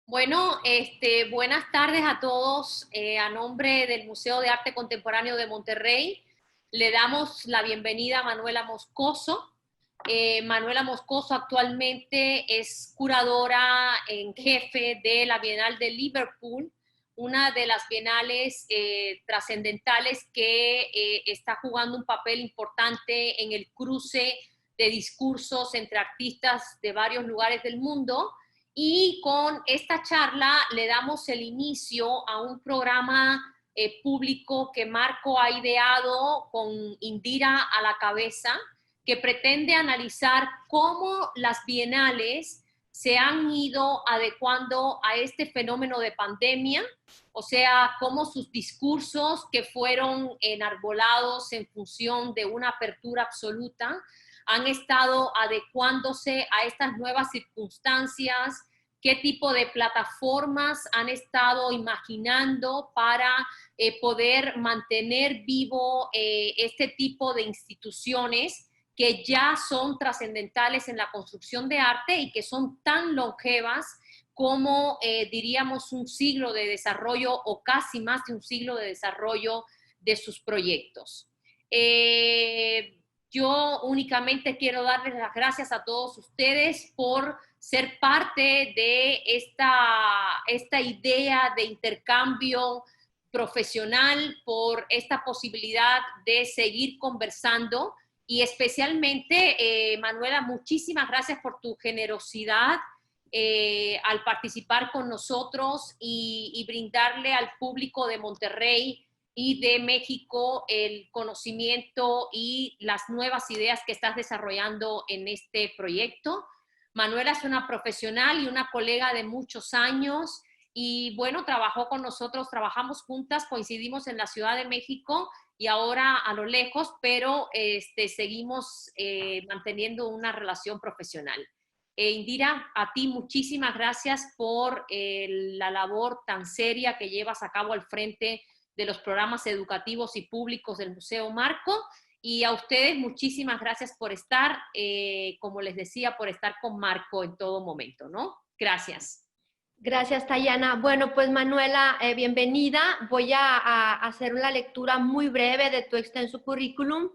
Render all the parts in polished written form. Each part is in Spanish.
Bueno, buenas tardes a todos. A nombre del Museo de Arte Contemporáneo de Monterrey, le damos la bienvenida a Manuela Moscoso. Manuela Moscoso actualmente es curadora en jefe de la Bienal de Liverpool, una de las bienales trascendentales que está jugando un papel importante en el cruce de discursos entre artistas de varios lugares del mundo. Y con esta charla le damos el inicio a un programa público que Marco ha ideado con Indira a la cabeza, que pretende analizar cómo las bienales se han ido adecuando a este fenómeno de pandemia, o sea, cómo sus discursos que fueron enarbolados en función de una apertura absoluta han estado adecuándose a estas nuevas circunstancias, qué tipo de plataformas han estado imaginando para poder mantener vivo este tipo de instituciones que ya son trascendentales en la construcción de arte y que son tan longevas como diríamos un siglo de desarrollo o casi más de un siglo de desarrollo de sus proyectos. Yo únicamente quiero darles las gracias a todos ustedes por ser parte de esta idea de intercambio profesional, por esta posibilidad de seguir conversando y especialmente, Manuela, muchísimas gracias por tu generosidad al participar con nosotros y brindarle al público de Monterrey y de México el conocimiento y las nuevas ideas que estás desarrollando en este proyecto. Manuela es una profesional y una colega de muchos años y bueno, trabajó con nosotros, trabajamos juntas, coincidimos en la Ciudad de México y ahora a lo lejos, pero seguimos manteniendo una relación profesional. Indira, a ti muchísimas gracias por la labor tan seria que llevas a cabo al frente de los programas educativos y públicos del Museo Marco. Y a ustedes muchísimas gracias por estar, como les decía, por estar con Marco en todo momento, ¿no? Gracias. Gracias, Tayana. Bueno, pues Manuela, bienvenida. Voy a hacer una lectura muy breve de tu extenso currículum.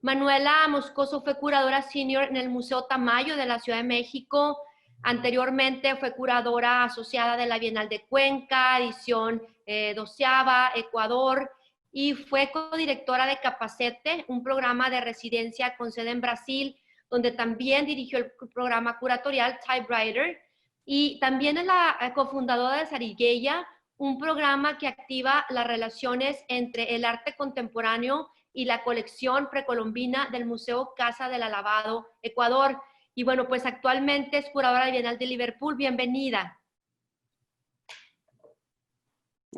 Manuela Moscoso fue curadora senior en el Museo Tamayo de la Ciudad de México. Anteriormente fue curadora asociada de la Bienal de Cuenca, edición 12ª, Ecuador, y fue codirectora de Capacete, un programa de residencia con sede en Brasil, donde también dirigió el programa curatorial Typewriter. Y también es la cofundadora de Sarigueya, un programa que activa las relaciones entre el arte contemporáneo y la colección precolombina del Museo Casa del Alabado, Ecuador. Y bueno, pues actualmente es curadora de Bienal de Liverpool. Bienvenida.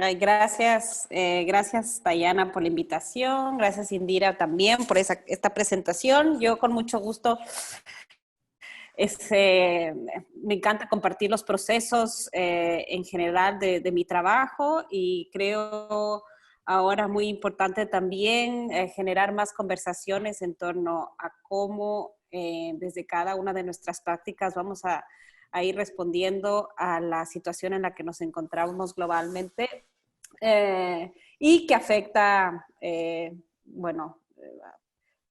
Ay, gracias, gracias Tayana por la invitación, gracias Indira también por esta presentación. Yo con mucho gusto me encanta compartir los procesos en general de mi trabajo y creo ahora muy importante también generar más conversaciones en torno a cómo desde cada una de nuestras prácticas vamos a ir respondiendo a la situación en la que nos encontramos globalmente y que afecta, bueno,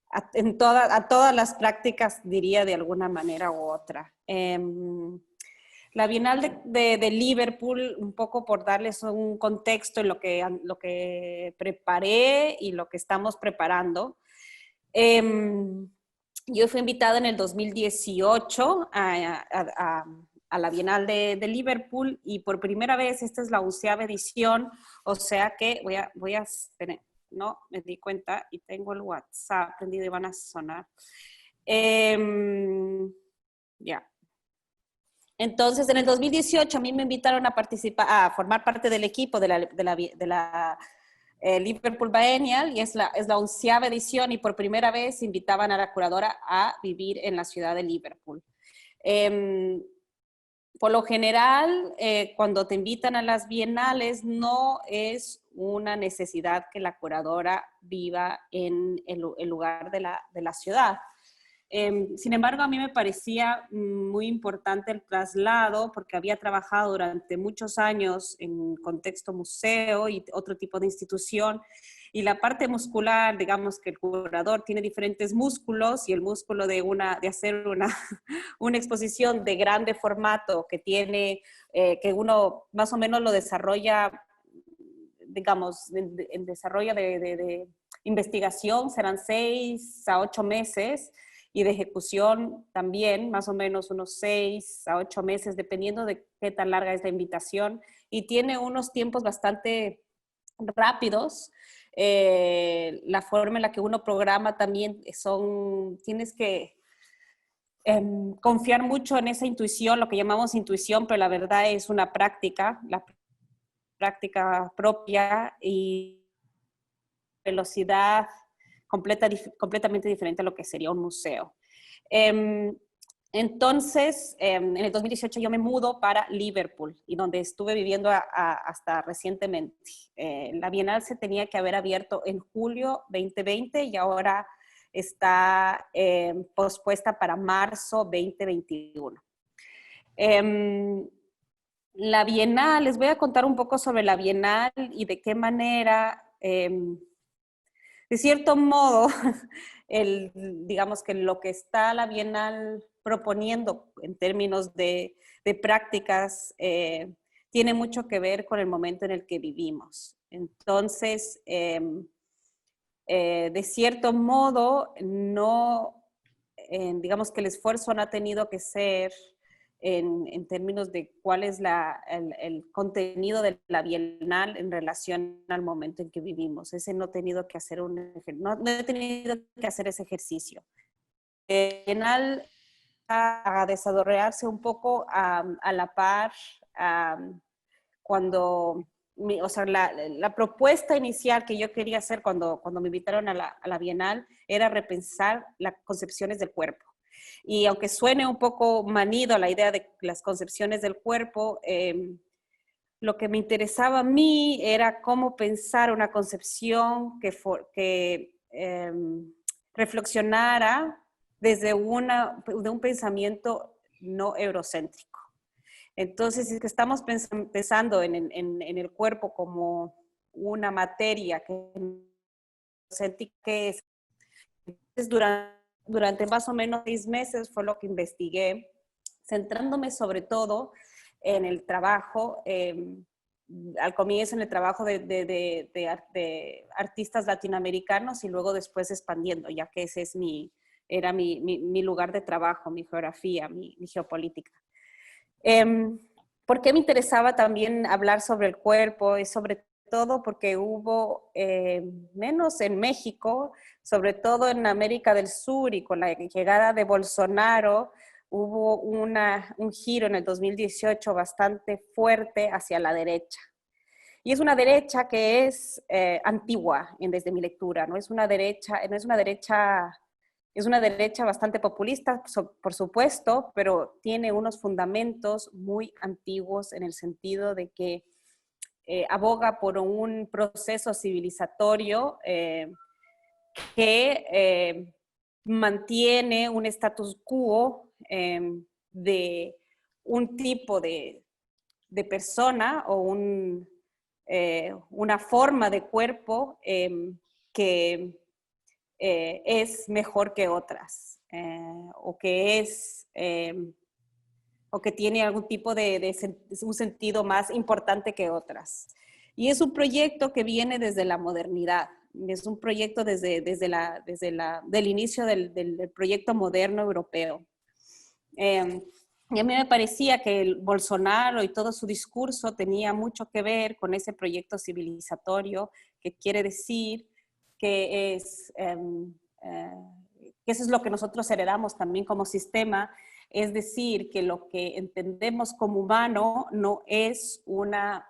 a todas las prácticas, diría de alguna manera u otra. La Bienal de Liverpool, un poco por darles un contexto en lo que preparé y lo que estamos preparando. Yo fui invitada en el 2018 a la Bienal de Liverpool y por primera vez, esta es la 11ª edición, o sea que voy a no me di cuenta y tengo el WhatsApp prendido y van a sonar. Ya. Entonces, en el 2018 a mí me invitaron a participar, a formar parte del equipo de la Liverpool Biennial y es la 11ª edición y por primera vez invitaban a la curadora a vivir en la ciudad de Liverpool. Por lo general, cuando te invitan a las bienales, no es una necesidad que la curadora viva en el lugar de la ciudad. Sin embargo, a mí me parecía muy importante el traslado porque había trabajado durante muchos años en contexto museo y otro tipo de institución. Y la parte muscular, digamos que el curador tiene diferentes músculos y el músculo de hacer una exposición de grande formato que tiene, que uno más o menos lo desarrolla, digamos, en desarrollo de investigación serán 6 a 8 meses y de ejecución también, más o menos unos 6 a 8 meses, dependiendo de qué tan larga es la invitación. Y tiene unos tiempos bastante rápidos. La forma en la que uno programa también tienes que confiar mucho en esa intuición, lo que llamamos intuición, pero la verdad es una práctica, la práctica propia y velocidad completamente diferente a lo que sería un museo. Entonces, en el 2018 yo me mudo para Liverpool, y donde estuve viviendo hasta recientemente. La Bienal se tenía que haber abierto en julio 2020 y ahora está pospuesta para marzo 2021. La Bienal, les voy a contar un poco sobre la Bienal y de qué manera, de cierto modo, digamos que lo que está la Bienal proponiendo en términos de prácticas tiene mucho que ver con el momento en el que vivimos. Entonces, de cierto modo, digamos que el esfuerzo no ha tenido que ser en términos de cuál es el contenido de la Bienal en relación al momento en que vivimos. No he tenido que hacer ese ejercicio. La Bienal a desarrollarse un poco a la par cuando, o sea, la propuesta inicial que yo quería hacer cuando me invitaron a la Bienal era repensar las concepciones del cuerpo. Y aunque suene un poco manido la idea de las concepciones del cuerpo, lo que me interesaba a mí era cómo pensar una concepción que reflexionara desde de un pensamiento no eurocéntrico. Entonces, si es que estamos pensando en el cuerpo como una materia que es, durante más o menos 6 meses fue lo que investigué, centrándome sobre todo en el trabajo, al comienzo en el trabajo de artistas latinoamericanos y luego después expandiendo, ya que ese era mi lugar de trabajo, mi geografía, mi geopolítica. ¿Por qué me interesaba también hablar sobre el cuerpo? Y sobre todo porque hubo, menos en México, sobre todo en América del Sur y con la llegada de Bolsonaro, hubo un giro en el 2018 bastante fuerte hacia la derecha. Y es una derecha que es antigua desde mi lectura, ¿no? Es una derecha bastante populista, por supuesto, pero tiene unos fundamentos muy antiguos en el sentido de que aboga por un proceso civilizatorio que mantiene un status quo de un tipo de persona o una forma de cuerpo que es mejor que otras o que tiene algún tipo un sentido más importante que otras. Y es un proyecto que viene desde la modernidad, es un proyecto desde del inicio del proyecto moderno europeo. Y a mí me parecía que el Bolsonaro y todo su discurso tenía mucho que ver con ese proyecto civilizatorio, que quiere decir que que eso es lo que nosotros heredamos también como sistema, es decir, que lo que entendemos como humano no es una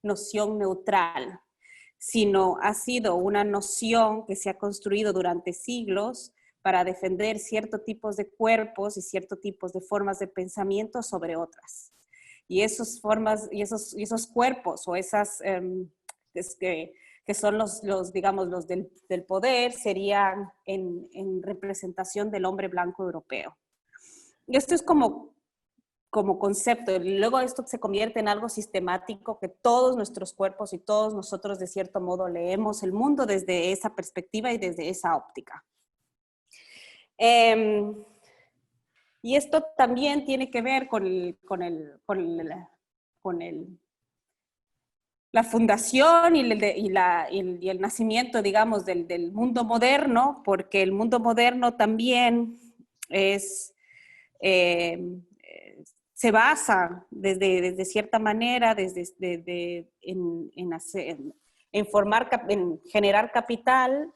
noción neutral, sino ha sido una noción que se ha construido durante siglos para defender ciertos tipos de cuerpos y ciertos tipos de formas de pensamiento sobre otras. Y esas formas y esos cuerpos o esas que que son digamos, los del poder, serían en representación del hombre blanco europeo. Y esto es como concepto. Luego esto se convierte en algo sistemático, que todos nuestros cuerpos y todos nosotros de cierto modo leemos el mundo desde esa perspectiva y desde esa óptica. Y esto también tiene que ver la fundación y el nacimiento, digamos, del mundo moderno, porque el mundo moderno también se basa desde cierta manera en generar capital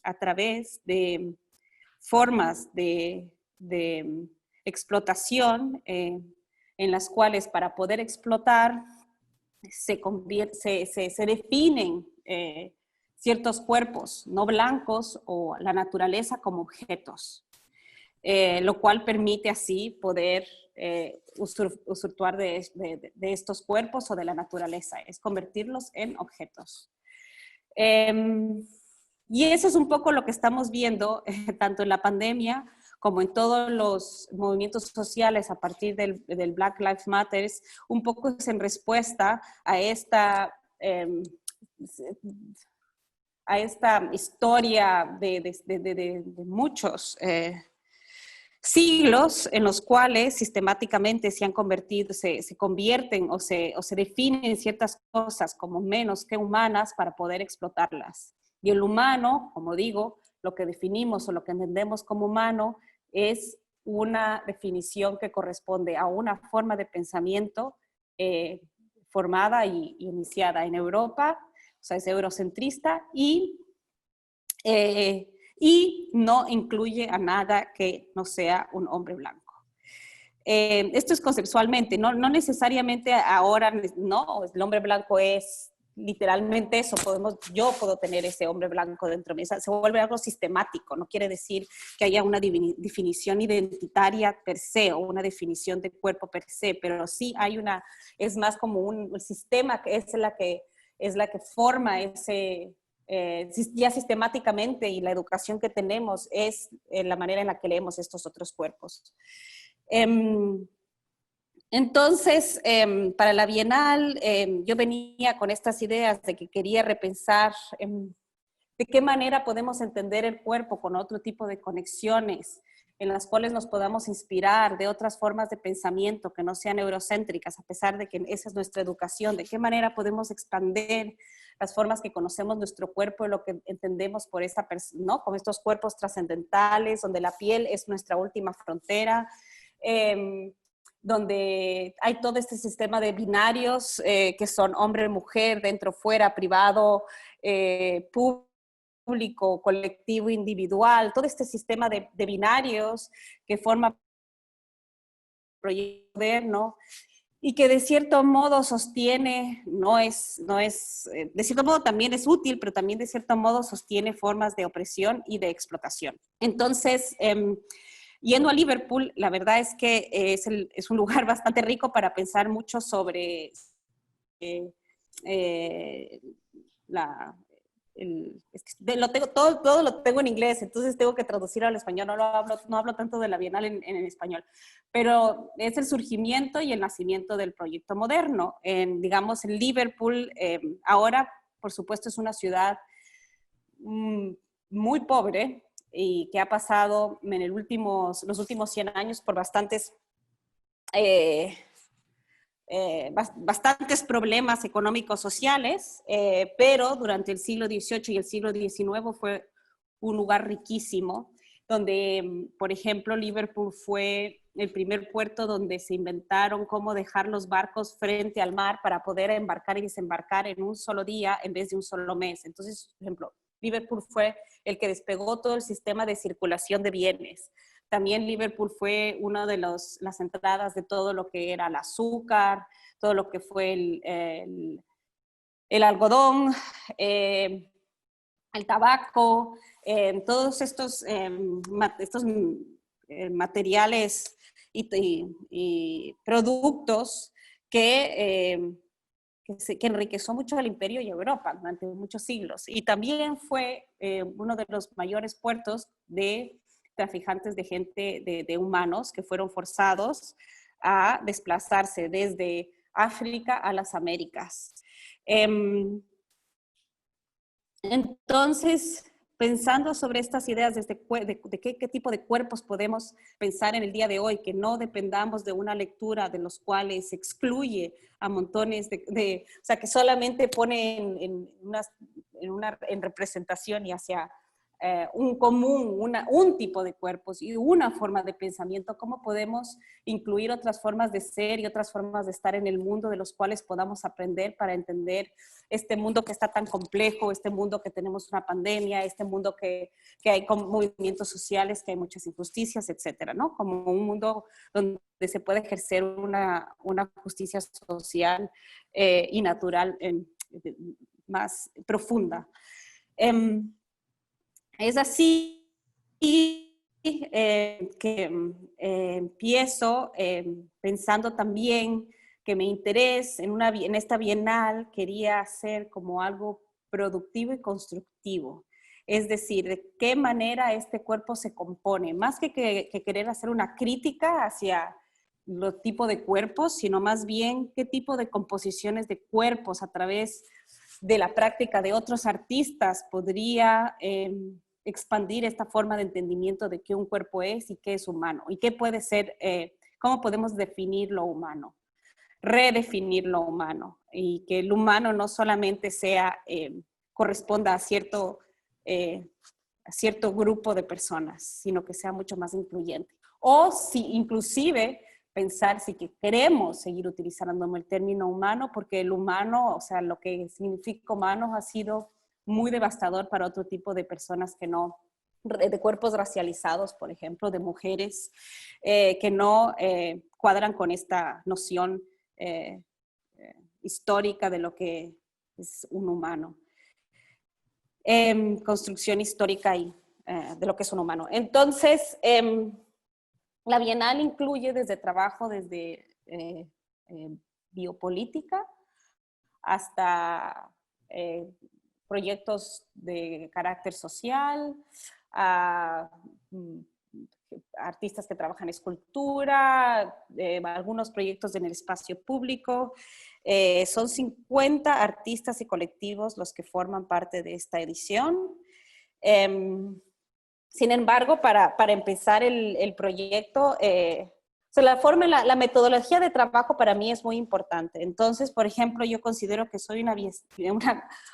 a través de formas de explotación en las cuales para poder explotar se definen ciertos cuerpos no blancos o la naturaleza como objetos, lo cual permite así poder usufructuar de estos cuerpos o de la naturaleza, es convertirlos en objetos. Y eso es un poco lo que estamos viendo tanto en la pandemia como en todos los movimientos sociales a partir del Black Lives Matter, un poco es en respuesta a esta historia de muchos siglos en los cuales sistemáticamente se convierten o se definen ciertas cosas como menos que humanas para poder explotarlas. Y el humano, como digo, lo que definimos o lo que entendemos como humano es una definición que corresponde a una forma de pensamiento formada y iniciada en Europa, o sea, es eurocentrista y no incluye a nada que no sea un hombre blanco. Esto es conceptualmente, no necesariamente ahora, no, el hombre blanco es literalmente eso, yo puedo tener ese hombre blanco dentro de mí, se vuelve algo sistemático, no quiere decir que haya una definición identitaria per se o una definición de cuerpo per se, pero sí hay es más como un sistema que es la que forma ese, ya sistemáticamente, y la educación que tenemos es la manera en la que leemos estos otros cuerpos. Entonces, para la Bienal, yo venía con estas ideas de que quería repensar de qué manera podemos entender el cuerpo con otro tipo de conexiones en las cuales nos podamos inspirar de otras formas de pensamiento que no sean eurocéntricas, a pesar de que esa es nuestra educación, de qué manera podemos expandir las formas que conocemos nuestro cuerpo y lo que entendemos por esa persona, ¿no? Como estos cuerpos trascendentales, donde la piel es nuestra última frontera, donde hay todo este sistema de binarios que son hombre-mujer, dentro, fuera, privado, público, colectivo, individual, todo este sistema de binarios que forma el proyecto moderno y que de cierto modo sostiene, de cierto modo también es útil, pero también de cierto modo sostiene formas de opresión y de explotación. Entonces, yendo a Liverpool, la verdad es que es un lugar bastante rico para pensar mucho sobre todo lo tengo en inglés, entonces tengo que traducirlo al español, no hablo tanto de la Bienal en español, pero es el surgimiento y el nacimiento del proyecto moderno. Digamos, en Liverpool, ahora, por supuesto, es una ciudad muy pobre, y que ha pasado en los últimos 100 años por bastantes problemas económicos sociales, pero durante el siglo XVIII y el siglo XIX fue un lugar riquísimo, donde, por ejemplo, Liverpool fue el primer puerto donde se inventaron cómo dejar los barcos frente al mar para poder embarcar y desembarcar en un solo día en vez de un solo mes. Entonces, por ejemplo, Liverpool fue el que despegó todo el sistema de circulación de bienes. También Liverpool fue una de las entradas de todo lo que era el azúcar, todo lo que fue el algodón, el tabaco, todos estos materiales y productos que que enriqueció mucho al Imperio y a Europa durante muchos siglos. Y también fue uno de los mayores puertos de traficantes de gente, de humanos, que fueron forzados a desplazarse desde África a las Américas. Entonces, pensando sobre estas ideas de qué tipo de cuerpos podemos pensar en el día de hoy, que no dependamos de una lectura de los cuales se excluye a montones o sea, que solamente pone en representación y hacia un común, un tipo de cuerpos y una forma de pensamiento, cómo podemos incluir otras formas de ser y otras formas de estar en el mundo de los cuales podamos aprender para entender este mundo que está tan complejo, este mundo que tenemos una pandemia, este mundo que hay con movimientos sociales, que hay muchas injusticias, etcétera, ¿no? Como un mundo donde se puede ejercer una justicia social y natural más profunda. Es así que empiezo pensando también que mi interés en esta bienal quería hacer como algo productivo y constructivo. Es decir, de qué manera este cuerpo se compone, más que querer hacer una crítica hacia los tipos de cuerpos, sino más bien qué tipo de composiciones de cuerpos a través de la práctica de otros artistas podría expandir esta forma de entendimiento de qué un cuerpo es y qué es humano, y qué puede ser, cómo podemos definir lo humano, redefinir lo humano, y que el humano no solamente corresponda a cierto grupo de personas, sino que sea mucho más incluyente. O si inclusive pensar si que queremos seguir utilizando el término humano, porque el humano, o sea, lo que significa humano ha sido muy devastador para otro tipo de personas que no, de cuerpos racializados, por ejemplo, de mujeres que no cuadran con esta noción histórica de lo que es un humano. Construcción histórica de lo que es un humano. Entonces, la Bienal incluye desde biopolítica hasta proyectos de carácter social, artistas que trabajan en escultura, algunos proyectos en el espacio público. Son 50 artistas y colectivos los que forman parte de esta edición. Sin embargo, para empezar el proyecto, o sea, la metodología de trabajo para mí es muy importante. Entonces, por ejemplo, yo considero que soy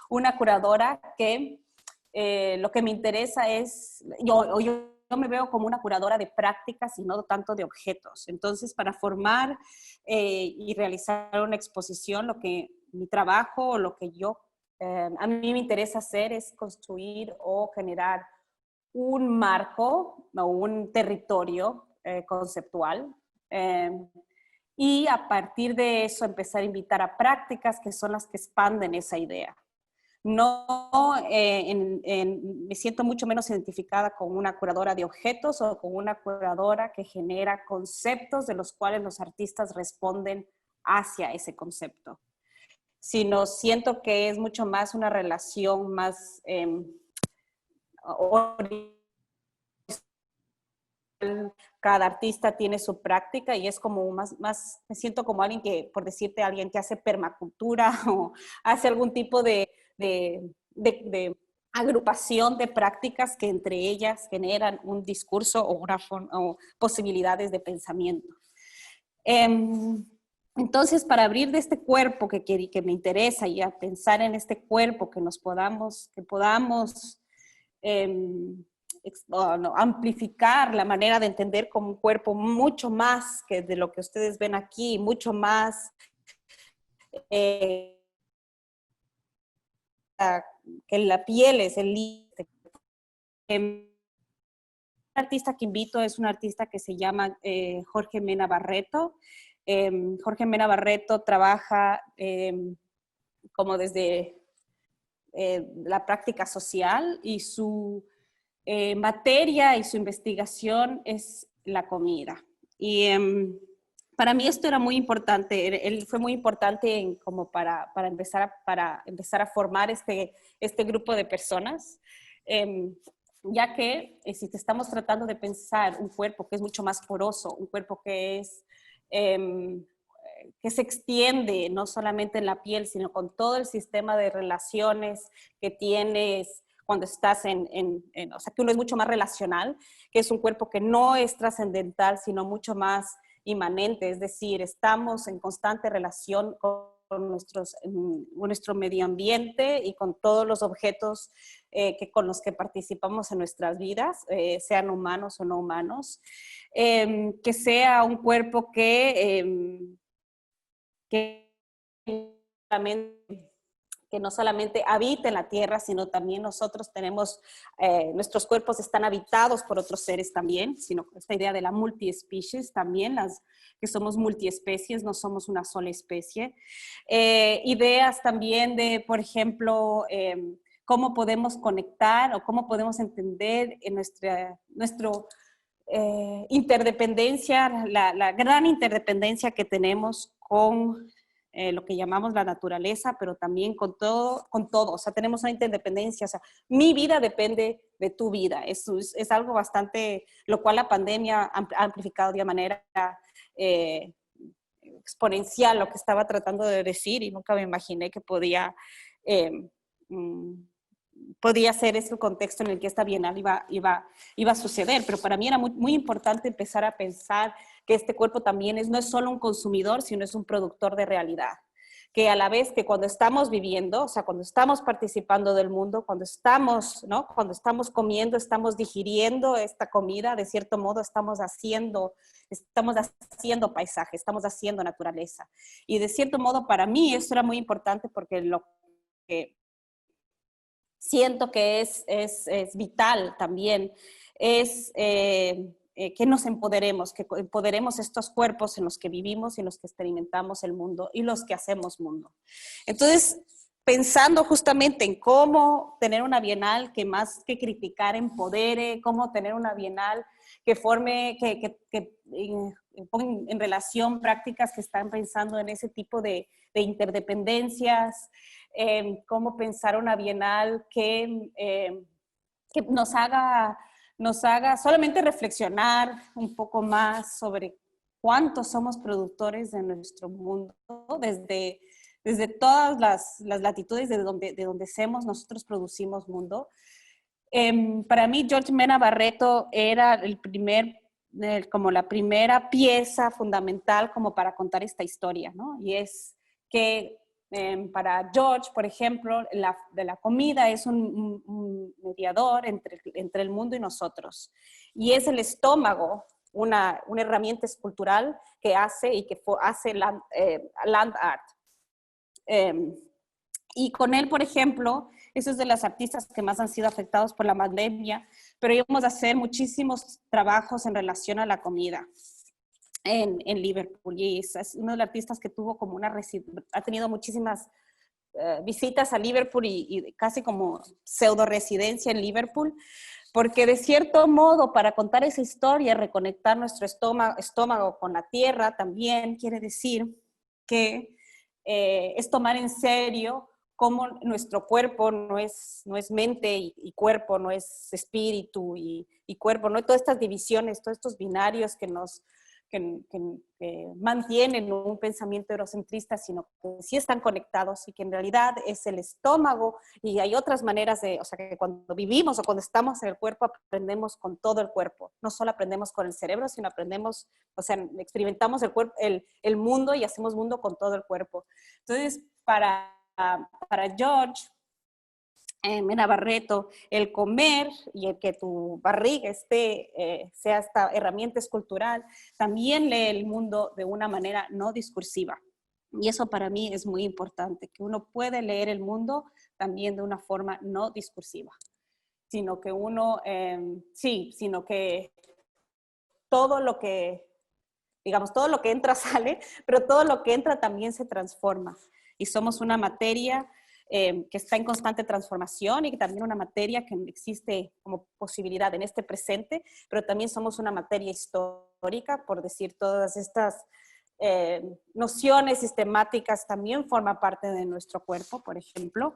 una curadora que lo que me interesa es, yo me veo como una curadora de prácticas y no tanto de objetos. Entonces, para formar y realizar una exposición, mi trabajo, lo que a mí me interesa hacer es construir o generar un marco o un territorio conceptual, y a partir de eso empezar a invitar a prácticas que son las que expanden esa idea. No, me siento mucho menos identificada con una curadora de objetos o con una curadora que genera conceptos de los cuales los artistas responden hacia ese concepto, sino siento que es mucho más una relación más cada artista tiene su práctica y es como más, me siento como alguien que, por decirte, alguien que hace permacultura o hace algún tipo de agrupación de prácticas que entre ellas generan un discurso o posibilidades de pensamiento. Entonces, para abrir de este cuerpo que me interesa y a pensar en este cuerpo que podamos amplificar la manera de entender como un cuerpo mucho más que de lo que ustedes ven aquí, mucho más que la piel es el límite. El artista que invito es un artista que se llama Jorge Mena Barreto. Jorge Mena Barreto trabaja como desde la práctica social y su materia y su investigación es la comida. Y para mí esto era muy importante, él fue muy importante como para empezar a formar este grupo de personas, ya que si te estamos tratando de pensar un cuerpo que es mucho más poroso, un cuerpo que se extiende no solamente en la piel, sino con todo el sistema de relaciones que tienes cuando estás o sea, que uno es mucho más relacional, que es un cuerpo que no es trascendental, sino mucho más inmanente, es decir, estamos en constante relación con nuestro medio ambiente y con todos los objetos con los que participamos en nuestras vidas, sean humanos o no humanos, que sea un cuerpo que no solamente habita en la tierra, sino también nosotros tenemos, nuestros cuerpos están habitados por otros seres también, sino esta idea de la multiespecies también, que somos multiespecies, no somos una sola especie. Ideas también de, por ejemplo, cómo podemos conectar o cómo podemos entender en nuestro interdependencia, la gran interdependencia que tenemos con lo que llamamos la naturaleza, pero también con todo, o sea, tenemos una interdependencia, o sea, mi vida depende de tu vida, es algo bastante, lo cual la pandemia ha amplificado de una manera exponencial lo que estaba tratando de decir y nunca me imaginé que podía ser ese el contexto en el que esta bienal iba a suceder, pero para mí era muy, muy importante empezar a pensar que este cuerpo también no es solo un consumidor, sino es un productor de realidad, que a la vez que cuando estamos viviendo, o sea, cuando estamos participando del mundo, cuando estamos, ¿no? Cuando estamos comiendo, estamos digiriendo esta comida, de cierto modo estamos haciendo paisaje, estamos haciendo naturaleza, y de cierto modo para mí esto era muy importante porque lo que siento que es vital también, es que nos empoderemos, que empoderemos estos cuerpos en los que vivimos y en los que experimentamos el mundo y los que hacemos mundo. Entonces, pensando justamente en cómo tener una bienal que más que criticar empodere, cómo tener una bienal que forme, que ponga en relación prácticas que están pensando en ese tipo de interdependencias, cómo pensar una bienal que nos haga solamente reflexionar un poco más sobre cuántos somos productores de nuestro mundo, desde todas las latitudes de donde somos, nosotros producimos mundo. Para mí, George Mena Barreto era como la primera pieza fundamental como para contar esta historia, ¿no? Y es que para George, por ejemplo, de la comida es un mediador entre el mundo y nosotros. Y es el estómago una herramienta escultural que hace land art. Y con él, por ejemplo, eso es de las artistas que más han sido afectados por la pandemia, pero íbamos a hacer muchísimos trabajos en relación a la comida en Liverpool. Y es uno de los artistas que tuvo como ha tenido muchísimas visitas a Liverpool y casi como pseudo residencia en Liverpool, porque de cierto modo, para contar esa historia, reconectar nuestro estómago con la tierra también quiere decir que es tomar en serio cómo nuestro cuerpo no es mente y cuerpo, no es espíritu y cuerpo, no todas estas divisiones, todos estos binarios que mantienen un pensamiento eurocentrista, sino que sí están conectados y que en realidad es el estómago y hay otras maneras o sea, que cuando vivimos o cuando estamos en el cuerpo aprendemos con todo el cuerpo, no solo aprendemos con el cerebro, sino aprendemos, o sea, experimentamos el mundo y hacemos mundo con todo el cuerpo. Entonces, para George Mena Barreto, el comer y el que tu barriga sea esta herramienta escultural, también lee el mundo de una manera no discursiva. Y eso para mí es muy importante, que uno puede leer el mundo también de una forma no discursiva, sino que sino que todo lo que, digamos, todo lo que entra sale, pero todo lo que entra también se transforma. Y somos una materia que está en constante transformación y que también una materia que existe como posibilidad en este presente, pero también somos una materia histórica, por decir todas estas nociones sistemáticas también forman parte de nuestro cuerpo, por ejemplo.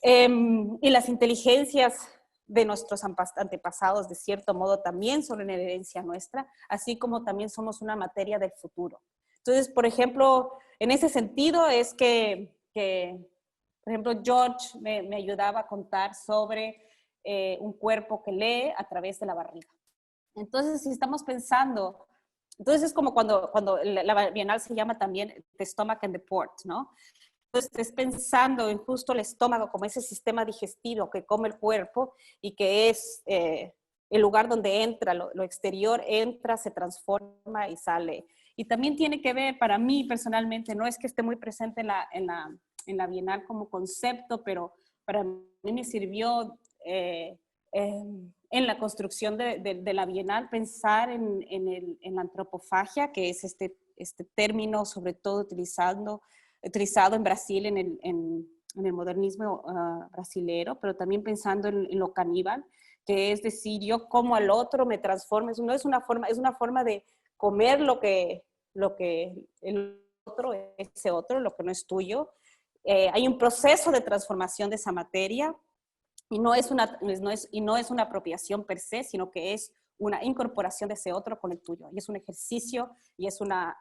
Y las inteligencias de nuestros antepasados, de cierto modo, también son una herencia nuestra, así como también somos una materia del futuro. Entonces, por ejemplo, en ese sentido es que por ejemplo, George me ayudaba a contar sobre un cuerpo que lee a través de la barriga. Entonces, si estamos pensando, entonces es como cuando la Bienal se llama también The Stomach and the Port, ¿no? Entonces, estés pensando en justo el estómago como ese sistema digestivo que come el cuerpo y que es el lugar donde entra, lo exterior entra, se transforma y sale. Y también tiene que ver, para mí personalmente, no es que esté muy presente en la Bienal como concepto, pero para mí me sirvió en la construcción de la Bienal pensar en la antropofagia, que es este término sobre todo utilizado en Brasil en el modernismo brasilero, pero también pensando en lo caníbal, que es decir, yo como al otro me transformo, no es una forma de comer lo que el otro, ese otro, lo que no es tuyo. Hay un proceso de transformación de esa materia y no es una apropiación per se, sino que es una incorporación de ese otro con el tuyo. Y es un ejercicio y es una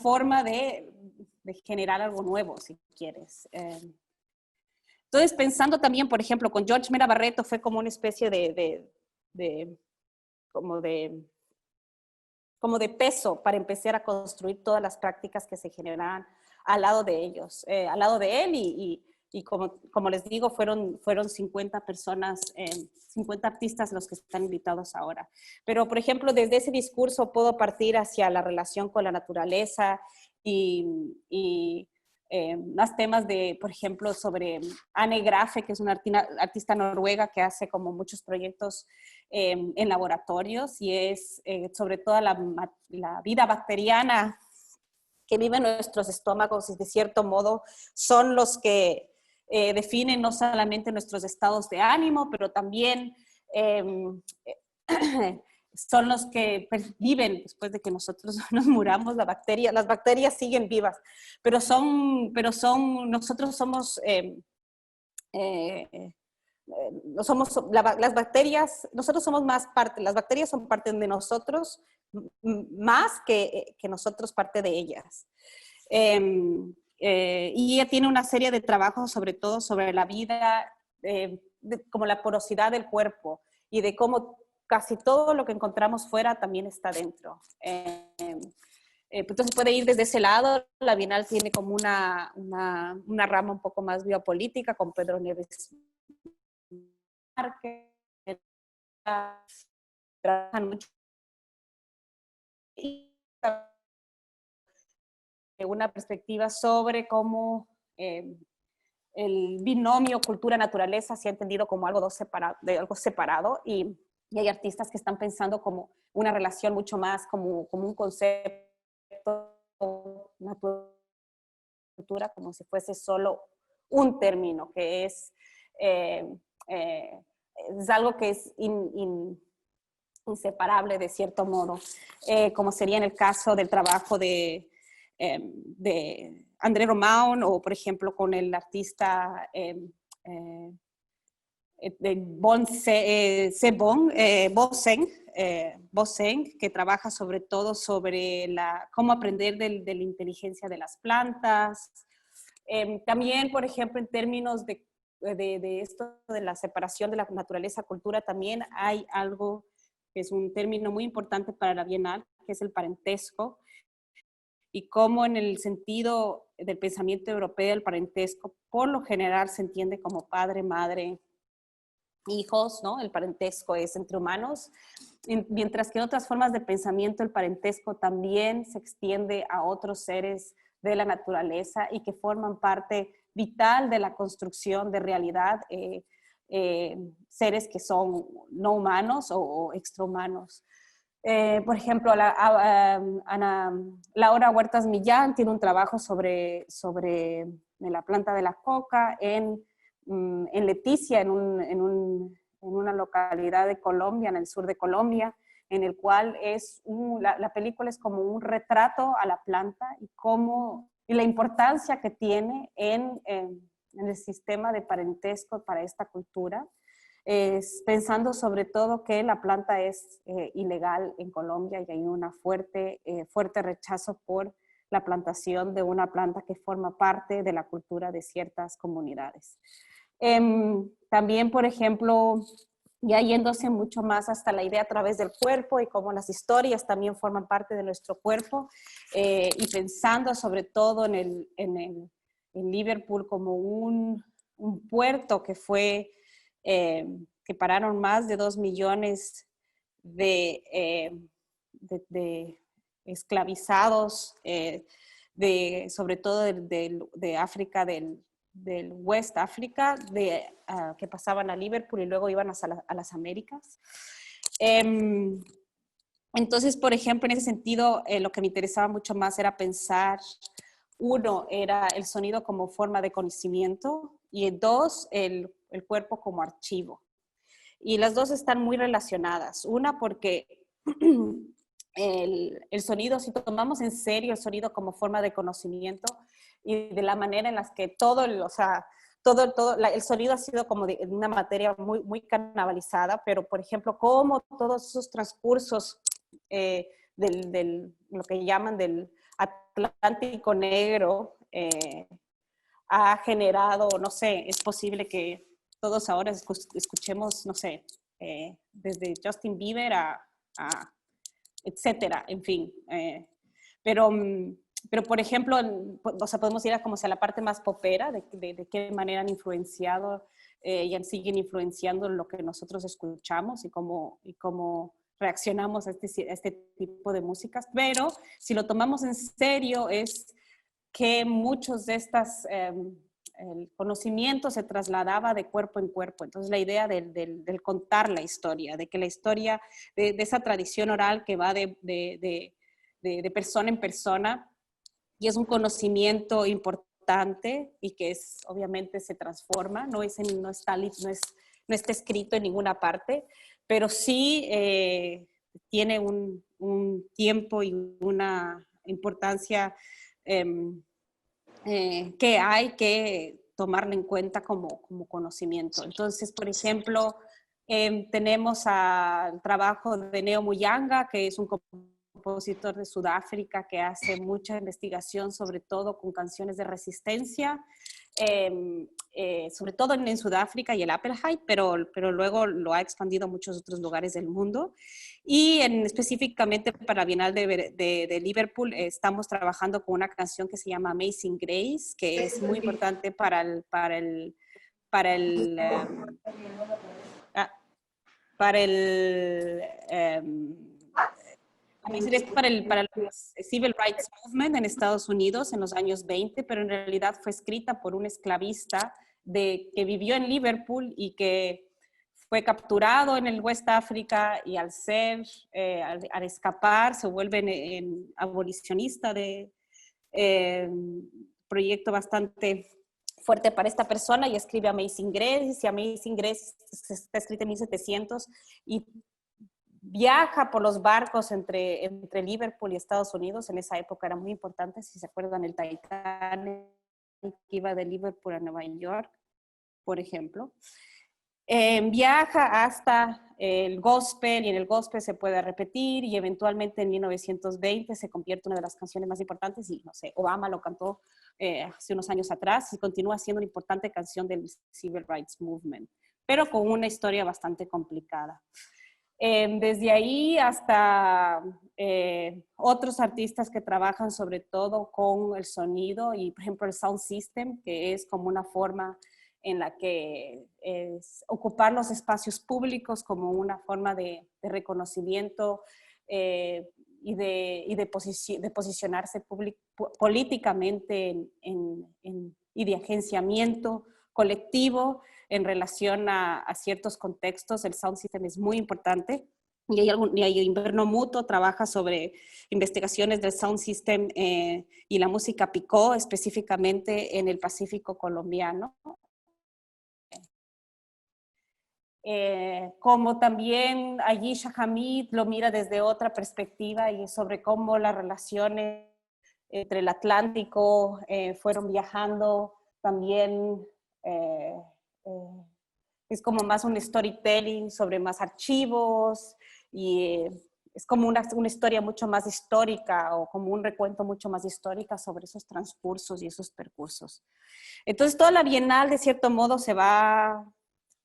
forma de generar algo nuevo, si quieres. Entonces, pensando también, por ejemplo, con George Mera Barreto fue como una especie como de peso para empezar a construir todas las prácticas que se generaban al lado de ellos, al lado de él y como les digo, fueron 50 personas, 50 artistas los que están invitados ahora. Pero, por ejemplo, desde ese discurso puedo partir hacia la relación con la naturaleza y más temas de, por ejemplo, sobre Anne Grafe, que es una artista noruega que hace como muchos proyectos en laboratorios y es sobre toda la vida bacteriana que vive en nuestros estómagos y de cierto modo son los que definen no solamente nuestros estados de ánimo, pero también son los que viven después de que nosotros nos muramos. Las bacterias siguen vivas, pero nosotros somos las bacterias, nosotros somos más parte, las bacterias son parte de nosotros más que nosotros parte de ellas. Y ella tiene una serie de trabajos sobre todo sobre la vida, como la porosidad del cuerpo y de cómo casi todo lo que encontramos fuera también está dentro. Entonces puede ir desde ese lado. La Bienal tiene como una rama un poco más biopolítica con Pedro Nieves que trabajan mucho y una perspectiva sobre cómo el binomio cultura-naturaleza se ha entendido como algo separado y hay artistas que están pensando como una relación mucho más como un concepto cultura como si fuese solo un término que es algo que es inseparable de cierto modo, como sería en el caso del trabajo de André Romaun o por ejemplo con el artista Boseng, que trabaja sobre todo sobre cómo aprender de la inteligencia de las plantas. También, por ejemplo, en términos de esto de la separación de la naturaleza-cultura, también hay algo que es un término muy importante para la Bienal, que es el parentesco, y cómo en el sentido del pensamiento europeo el parentesco por lo general se entiende como padre, madre, hijos, ¿no? El parentesco es entre humanos, mientras que en otras formas de pensamiento el parentesco también se extiende a otros seres de la naturaleza y que forman parte vital de la construcción de realidad, seres que son no humanos o extrahumanos. Por ejemplo, Laura Huertas Millán tiene un trabajo sobre la planta de la coca en Leticia, en una localidad de Colombia, en el sur de Colombia, en el cual la película es como un retrato a la planta y la importancia que tiene en el sistema de parentesco para esta cultura, pensando sobre todo que la planta es ilegal en Colombia y hay un fuerte rechazo por la plantación de una planta que forma parte de la cultura de ciertas comunidades. También, por ejemplo, ya yéndose mucho más hasta la idea a través del cuerpo y cómo las historias también forman parte de nuestro cuerpo, y pensando sobre todo en Liverpool como un puerto que que pararon más de 2 millones de esclavizados, sobre todo de África, del West África, que pasaban a Liverpool y luego iban a las Américas. Entonces, por ejemplo, en ese sentido, lo que me interesaba mucho más era pensar, uno, era el sonido como forma de conocimiento, y dos, el cuerpo como archivo. Y las dos están muy relacionadas. Una, porque el sonido, si tomamos en serio el sonido como forma de conocimiento y de la manera en la que el sonido ha sido como de una materia muy, muy canibalizada, pero por ejemplo, cómo todos esos transcursos lo que llaman del Atlántico Negro ha generado, no sé, es posible que todos ahora escuchemos, no sé, desde Justin Bieber a etcétera, en fin. Pero, por ejemplo, o sea, podemos ir como a la parte más popera, de qué manera han influenciado y siguen influenciando lo que nosotros escuchamos y cómo reaccionamos a este tipo de músicas. Pero si lo tomamos en serio, es que muchos de el conocimiento se trasladaba de cuerpo en cuerpo. Entonces la idea del contar la historia, de que la historia, de esa tradición oral que va de persona en persona, y es un conocimiento importante y que obviamente se transforma, no está escrito en ninguna parte, pero sí tiene un tiempo y una importancia que hay que tomarlo en cuenta como conocimiento. Entonces, por ejemplo, tenemos al trabajo de Neo Muyanga, que es un compositor de Sudáfrica que hace mucha investigación, sobre todo con canciones de resistencia, sobre todo en Sudáfrica y el Appelheit, pero luego lo ha expandido a muchos otros lugares del mundo. Y específicamente para la Bienal de Liverpool estamos trabajando con una canción que se llama Amazing Grace, que es muy importante para el Civil Rights Movement en Estados Unidos en los años 20, pero en realidad fue escrita por un esclavista que vivió en Liverpool y que fue capturado en el West África, y al escapar se vuelve abolicionista proyecto bastante fuerte para esta persona, y escribe Amazing Grace, y Amazing Grace está escrita en 1700 y viaja por los barcos entre Liverpool y Estados Unidos. En esa época era muy importante, si se acuerdan, el Titanic que iba de Liverpool a Nueva York, por ejemplo. Viaja hasta el gospel, y en el gospel se puede repetir, y eventualmente en 1920 se convierte en una de las canciones más importantes, y no sé, Obama lo cantó hace unos años atrás, y continúa siendo una importante canción del Civil Rights Movement, pero con una historia bastante complicada. Desde ahí hasta otros artistas que trabajan sobre todo con el sonido, y por ejemplo el sound system, que es como una forma en la que es ocupar los espacios públicos como una forma de reconocimiento y de posicionarse políticamente y de agenciamiento colectivo en relación a ciertos contextos. El sound system es muy importante. Y hay Inverno Mutuo trabaja sobre investigaciones del sound system y la música picó, específicamente en el Pacífico colombiano. como también Ayesha Hamid lo mira desde otra perspectiva y sobre cómo las relaciones entre el Atlántico fueron viajando también. Es como más un storytelling sobre más archivos y es como una historia mucho más histórica o como un recuento mucho más histórica sobre esos transcursos y esos percursos. Entonces toda la Bienal de cierto modo se va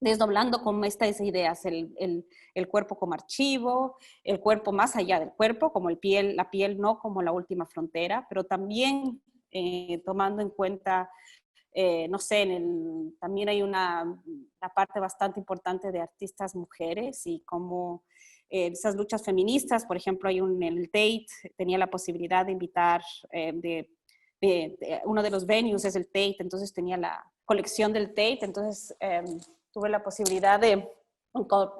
desdoblando con estas ideas, el cuerpo como archivo, el cuerpo más allá del cuerpo, como la piel no como la última frontera, pero también tomando en cuenta no sé, también hay una parte bastante importante de artistas mujeres y cómo esas luchas feministas, por ejemplo, en el Tate, tenía la posibilidad de invitar, uno de los venues es el Tate, entonces tenía la colección del Tate, entonces tuve la posibilidad de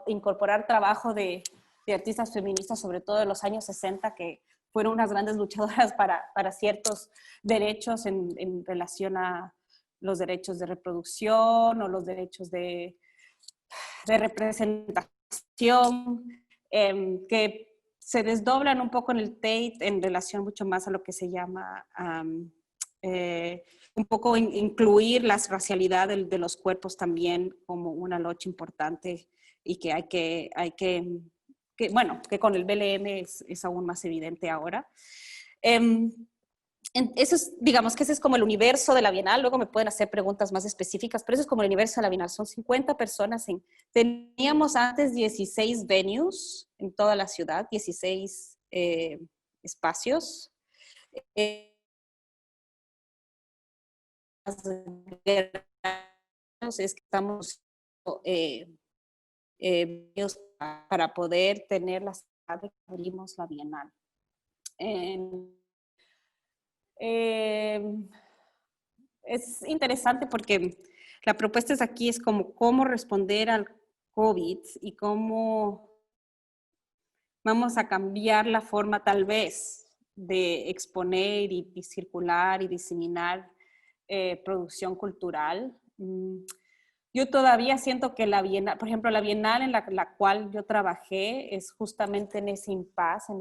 incorporar trabajo de artistas feministas, sobre todo de los años 60, que fueron unas grandes luchadoras para ciertos derechos en relación a los derechos de reproducción o los derechos de representación, que se desdoblan un poco en el Tate en relación mucho más a lo que se llama un poco incluir la racialidad de los cuerpos también como una lucha importante y que bueno, que con el BLM es aún más evidente ahora. Eso es, digamos que ese es como el universo de la Bienal, luego me pueden hacer preguntas más específicas, pero eso es como el universo de la Bienal, son 50 personas, teníamos antes 16 venues en toda la ciudad, 16 espacios. Es que estamos para poder tener la ciudad de que abrimos la Bienal. Es interesante porque la propuesta es aquí es como cómo responder al COVID y cómo vamos a cambiar la forma tal vez de exponer y circular y diseminar producción cultural. Yo todavía siento que la Bienal, por ejemplo, la Bienal en la cual yo trabajé es justamente en ese impasse, en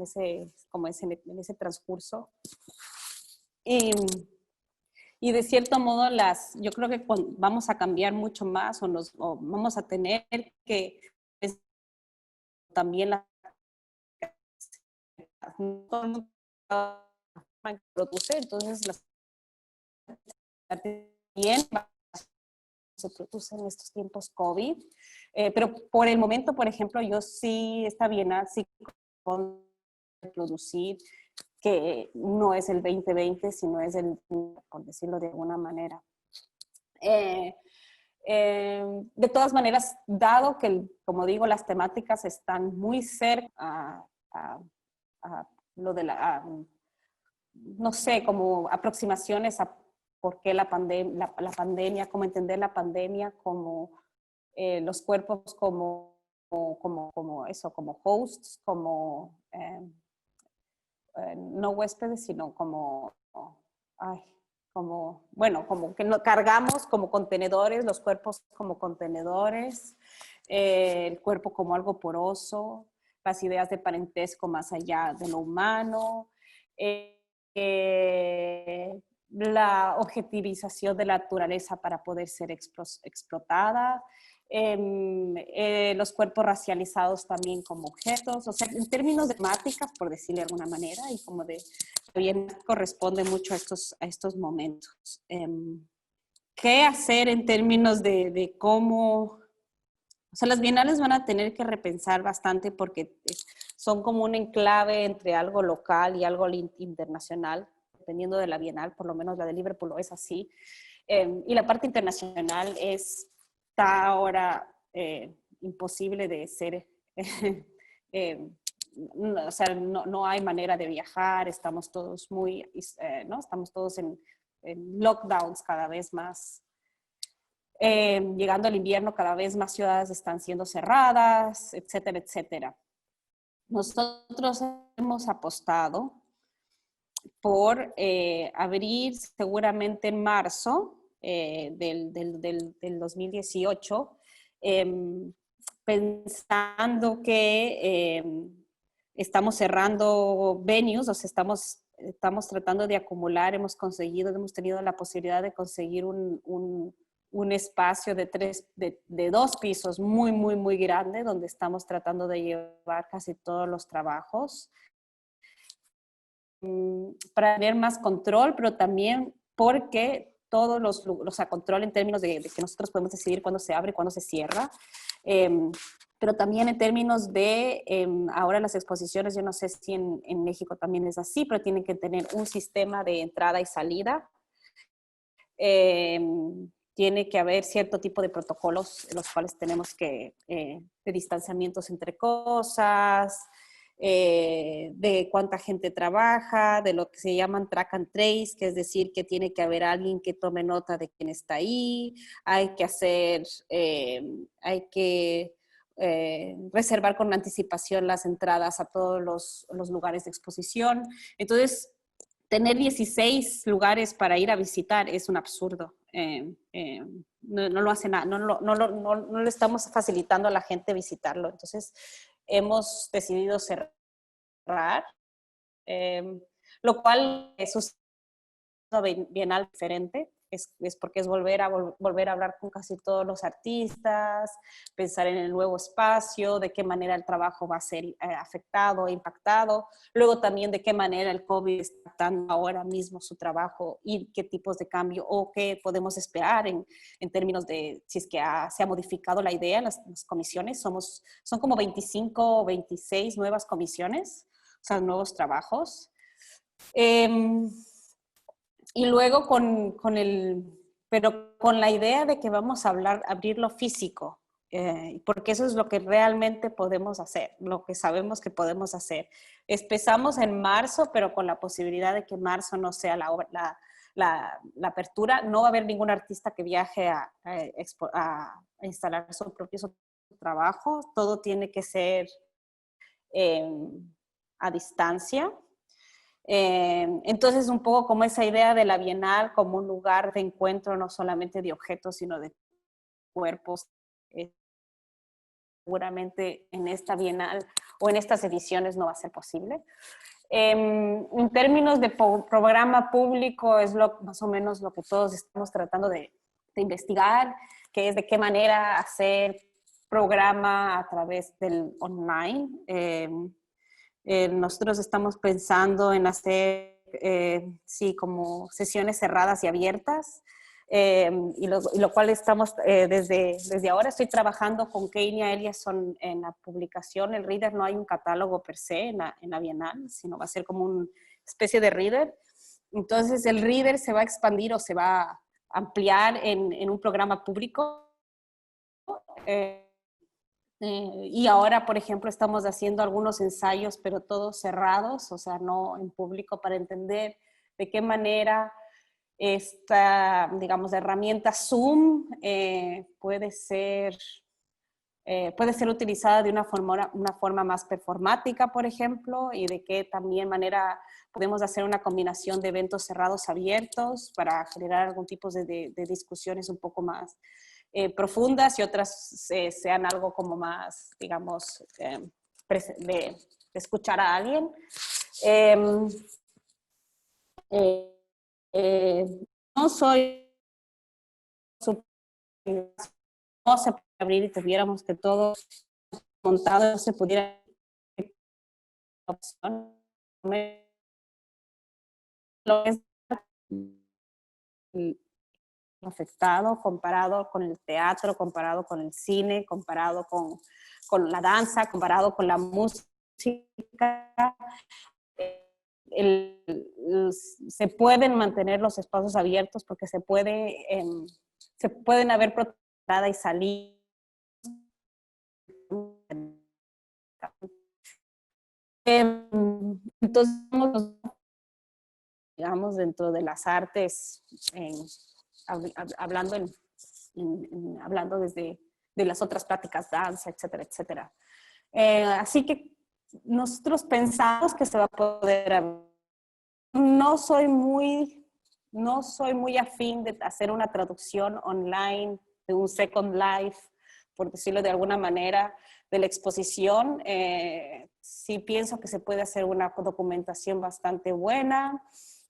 ese transcurso. Y de cierto modo, yo creo que vamos a cambiar mucho más o vamos a tener que también produce, entonces también se produce en estos tiempos COVID, pero por el momento, por ejemplo, yo sí, esta Bienal sí con producir, que no es el 2020, sino es por decirlo de alguna manera. De todas maneras, dado que, como digo, las temáticas están muy cerca a lo de no sé, como aproximaciones a por qué la pandemia, cómo entender la pandemia, como los cuerpos como eso, como hosts, como no huéspedes, sino bueno, como que cargamos como contenedores, los cuerpos como contenedores, el cuerpo como algo poroso, las ideas de parentesco más allá de lo humano, la objetivización de la naturaleza para poder ser explotada, los cuerpos racializados también como objetos, o sea, en términos de temáticas, por decirle de alguna manera, y como bien corresponde mucho a estos momentos. ¿Qué hacer en términos de cómo, o sea, las bienales van a tener que repensar bastante porque son como un enclave entre algo local y algo internacional, dependiendo de la bienal, por lo menos la de Liverpool es así, y la parte internacional está ahora imposible de ser, o sea, no hay manera de viajar, estamos todos ¿no? Estamos todos en lockdowns cada vez más. Llegando al invierno, cada vez más ciudades están siendo cerradas, etcétera, etcétera. Nosotros hemos apostado por abrir seguramente en marzo del 2018 pensando que estamos cerrando venues, o sea, estamos tratando de acumular, hemos tenido la posibilidad de conseguir un espacio de 2 pisos muy, muy, muy grande, donde estamos tratando de llevar casi todos los trabajos para tener más control, pero también porque todos o sea, control en términos de que nosotros podemos decidir cuándo se abre y cuándo se cierra, pero también en términos de, ahora las exposiciones, yo no sé si en México también es así, pero tienen que tener un sistema de entrada y salida. Tiene que haber cierto tipo de protocolos en los cuales tenemos que, de distanciamientos entre cosas, de cuánta gente trabaja, de lo que se llaman track and trace, que es decir, que tiene que haber alguien que tome nota de quién está ahí, hay que reservar con anticipación las entradas a todos los lugares de exposición. Entonces, tener 16 lugares para ir a visitar es un absurdo. No lo hace nada, no le estamos facilitando a la gente visitarlo. Entonces, hemos decidido cerrar, lo cual es un bienal diferente. Es porque es volver a hablar con casi todos los artistas, pensar en el nuevo espacio, de qué manera el trabajo va a ser afectado, impactado, luego también de qué manera el COVID está afectando ahora mismo su trabajo y qué tipos de cambio o qué podemos esperar en términos de si es que se ha modificado la idea, las comisiones. Son como 25 o 26 nuevas comisiones, o sea, nuevos trabajos. Y luego pero con la idea de que vamos a abrir lo físico, porque eso es lo que realmente podemos hacer, lo que sabemos que podemos hacer. Empezamos en marzo, pero con la posibilidad de que marzo no sea la apertura. No va a haber ningún artista que viaje a instalar su propio trabajo. Todo tiene que ser a distancia. Entonces, un poco como esa idea de la Bienal como un lugar de encuentro no solamente de objetos, sino de cuerpos. Seguramente en esta Bienal o en estas ediciones no va a ser posible. En términos de programa público es más o menos lo que todos estamos tratando de investigar, que es de qué manera hacer programa a través del online. Nosotros estamos pensando en hacer, sí, como sesiones cerradas y abiertas, y lo cual estamos, desde ahora estoy trabajando con Kenia Eliasson en la publicación. El Reader no hay un catálogo per se en la Bienal, sino va a ser como una especie de Reader. Entonces el Reader se va a expandir o se va a ampliar en un programa público. Y ahora, por ejemplo, estamos haciendo algunos ensayos, pero todos cerrados, o sea, no en público, para entender de qué manera esta, digamos, herramienta Zoom puede ser utilizada de una forma más performática, por ejemplo, y de qué también manera podemos hacer una combinación de eventos cerrados abiertos para generar algún tipo de discusiones un poco más profundas, y otras sean algo como más, digamos, de escuchar a alguien. No soy, no se puede abrir y tuviéramos que todo montado, se pudiera lo es afectado comparado con el teatro, comparado con el cine, comparado con la danza, comparado con la música. Se pueden mantener los espacios abiertos porque se pueden haber entrada y salida. Entonces, digamos, dentro de las artes, hablando desde de las otras prácticas, danza, etcétera, etcétera. Así que nosotros pensamos que se va a poder. No soy muy afín de hacer una traducción online de un Second Life, por decirlo de alguna manera, de la exposición. Sí pienso que se puede hacer una documentación bastante buena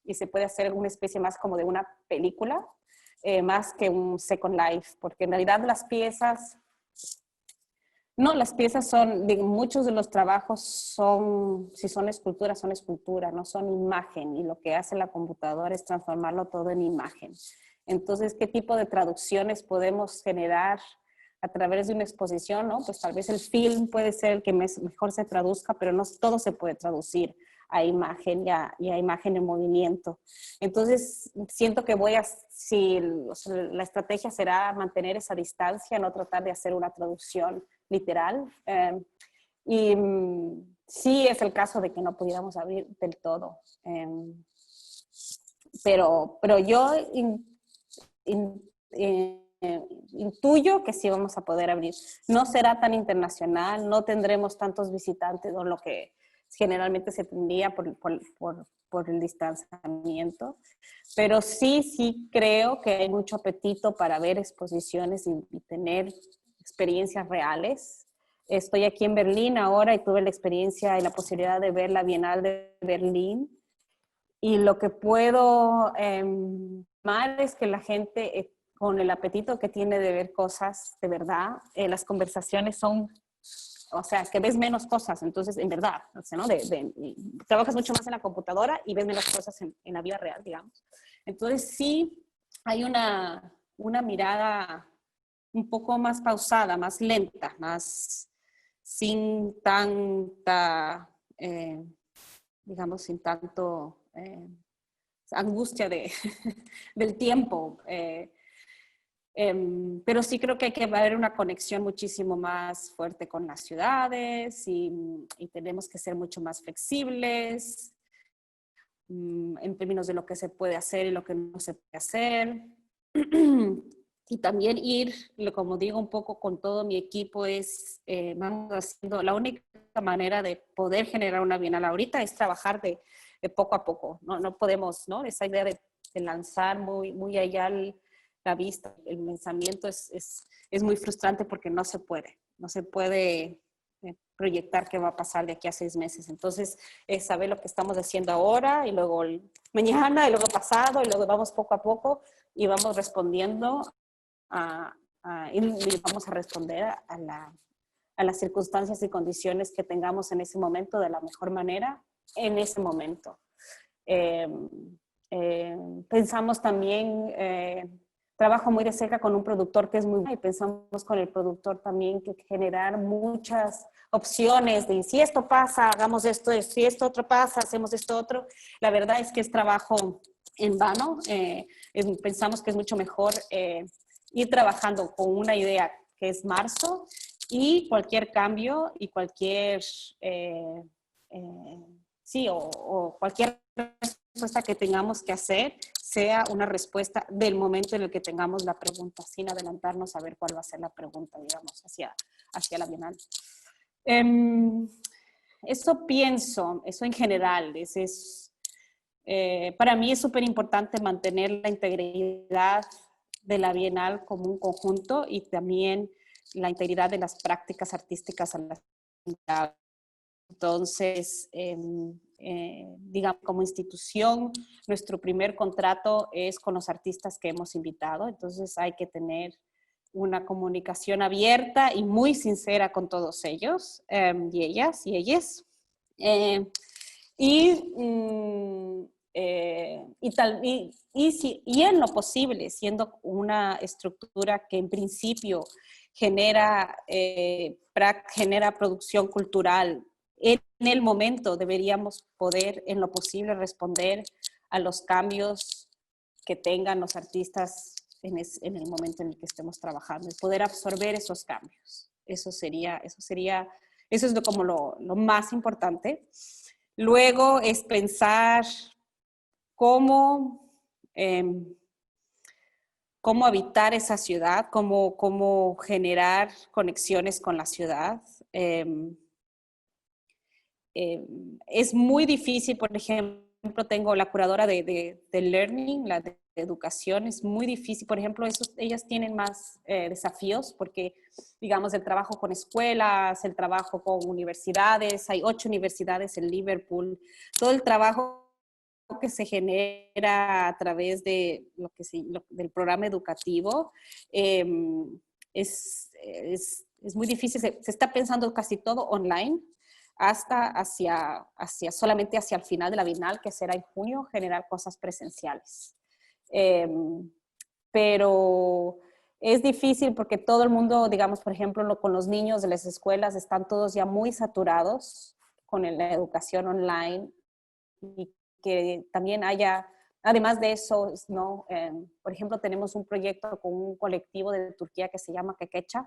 y se puede hacer una especie más como de una película, más que un Second Life, porque en realidad las piezas... No, las piezas son, muchos de los trabajos son, si son escultura, no son imagen, y lo que hace la computadora es transformarlo todo en imagen. Entonces, ¿qué tipo de traducciones podemos generar a través de una exposición? ¿No? Pues tal vez el film puede ser el que mejor se traduzca, pero no todo se puede traducir a imagen y a imagen en movimiento. Entonces, siento que si la estrategia será mantener esa distancia, no tratar de hacer una traducción literal. Y sí es el caso de que no pudiéramos abrir del todo. Pero yo intuyo que sí vamos a poder abrir. No será tan internacional, no tendremos tantos visitantes o lo que generalmente se tendría por el distanciamiento, pero sí creo que hay mucho apetito para ver exposiciones y tener experiencias reales. Estoy aquí en Berlín ahora y tuve la experiencia y la posibilidad de ver la Bienal de Berlín, y lo que puedo amar es que la gente, con el apetito que tiene de ver cosas de verdad, las conversaciones son, o sea, que ves menos cosas, entonces, en verdad, o sea, ¿no? Trabajas mucho más en la computadora y ves menos cosas en la vida real, digamos. Entonces, sí hay una mirada un poco más pausada, más lenta, más sin tanta, digamos, sin tanto angustia del tiempo. Pero sí creo que hay que haber una conexión muchísimo más fuerte con las ciudades y tenemos que ser mucho más flexibles en términos de lo que se puede hacer y lo que no se puede hacer. Y también ir, como digo, un poco con todo mi equipo vamos haciendo, la única manera de poder generar una bienal ahorita es trabajar de poco a poco. No podemos, ¿no? Esa idea de lanzar muy allá la vista, el pensamiento es muy frustrante porque no se puede proyectar qué va a pasar de aquí a 6 meses. Entonces, es saber lo que estamos haciendo ahora y luego mañana y luego pasado y luego vamos poco a poco y vamos respondiendo y vamos a responder a las circunstancias y condiciones que tengamos en ese momento de la mejor manera en ese momento. Pensamos también, trabajo muy de cerca con un productor que es muy bueno y pensamos con el productor también que generar muchas opciones de si esto pasa, hagamos esto, si esto otro pasa, hacemos esto otro. La verdad es que es trabajo en vano. Pensamos que es mucho mejor ir trabajando con una idea que es marzo y cualquier cambio y cualquier o cualquier respuesta que tengamos que hacer sea una respuesta del momento en el que tengamos la pregunta, sin adelantarnos a ver cuál va a ser la pregunta, digamos, hacia la Bienal. Eso pienso, eso en general, para mí es súper importante mantener la integridad de la Bienal como un conjunto y también la integridad de las prácticas artísticas a las comunidades. Entonces, digamos, como institución, nuestro primer contrato es con los artistas que hemos invitado, entonces hay que tener una comunicación abierta y muy sincera con todos ellos y ellas y ellas. Y en lo posible, siendo una estructura que en principio genera producción cultural, en el momento deberíamos poder, en lo posible, responder a los cambios que tengan los artistas en el momento en el que estemos trabajando y poder absorber esos cambios. Eso es como lo más importante. Luego es pensar cómo habitar esa ciudad, cómo generar conexiones con la ciudad. Es muy difícil, por ejemplo, tengo la curadora de Learning, la de educación es muy difícil. Por ejemplo, ellas tienen más desafíos porque, digamos, el trabajo con escuelas, el trabajo con universidades, hay 8 universidades en Liverpool, todo el trabajo que se genera a través de del programa educativo es muy difícil. Se está pensando casi todo online, hasta solamente hacia el final de la Bienal, que será en junio, generar cosas presenciales. Pero es difícil porque todo el mundo, digamos, por ejemplo, con los niños de las escuelas, están todos ya muy saturados con la educación online y que también haya, además de eso, ¿no? Por ejemplo, tenemos un proyecto con un colectivo de Turquía que se llama Kekecha,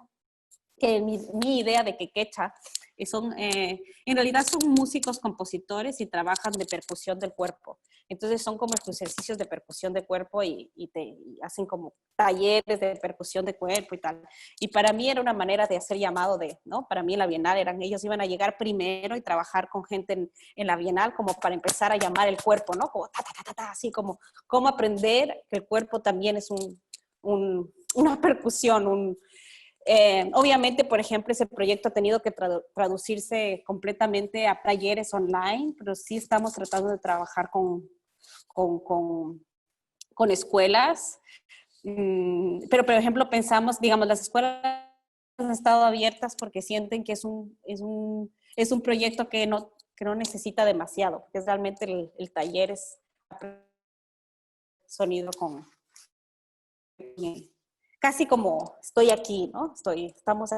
que mi idea de Kekecha en realidad son músicos, compositores y trabajan de percusión del cuerpo. Entonces son como ejercicios de percusión de cuerpo y hacen como talleres de percusión de cuerpo y tal. Y para mí era una manera de hacer llamado ¿no? Para mí en la Bienal ellos iban a llegar primero y trabajar con gente en la Bienal como para empezar a llamar el cuerpo, ¿no? Como así como cómo aprender que el cuerpo también es una percusión, obviamente, por ejemplo, ese proyecto ha tenido que traducirse completamente a talleres online, pero sí estamos tratando de trabajar con escuelas. Pero, por ejemplo, pensamos, digamos, las escuelas han estado abiertas porque sienten que es un proyecto que no necesita demasiado, porque es realmente el taller es sonido con casi como estoy aquí, ¿no? Estamos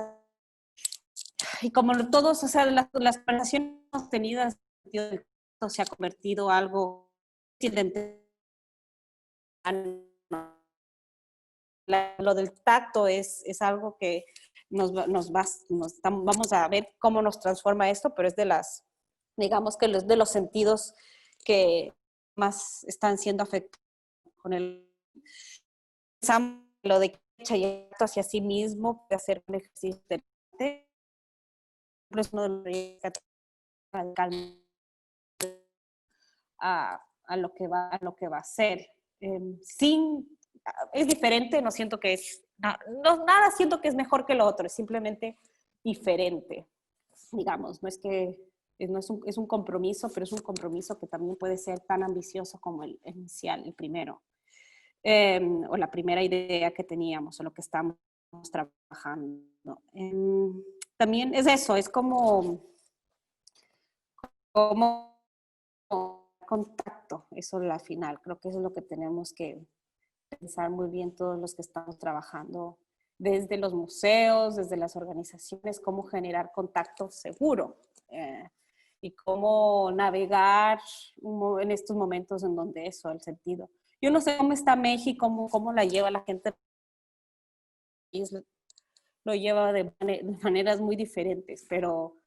y como todos, o sea, las conversaciones tenidas se ha convertido algo lo del tacto es algo que vamos a ver cómo nos transforma esto, pero es digamos que de los sentidos que más están siendo afectados con lo de hacia sí mismo, de hacer un ejercicio de es uno de los proyectos radicalmente a lo que va a ser. Es diferente, no siento que nada siento que es mejor que lo otro, es simplemente diferente, digamos, no es que es un compromiso, pero es un compromiso que también puede ser tan ambicioso como el inicial, el primero, o la primera idea que teníamos, o lo que estamos trabajando. También es eso, es como contacto, eso es la final. Creo que eso es lo que tenemos que pensar muy bien todos los que estamos trabajando desde los museos, desde las organizaciones, cómo generar contacto seguro y cómo navegar en estos momentos en donde eso, el sentido. Yo no sé cómo está México, cómo la lleva la gente, lo lleva de maneras muy diferentes, pero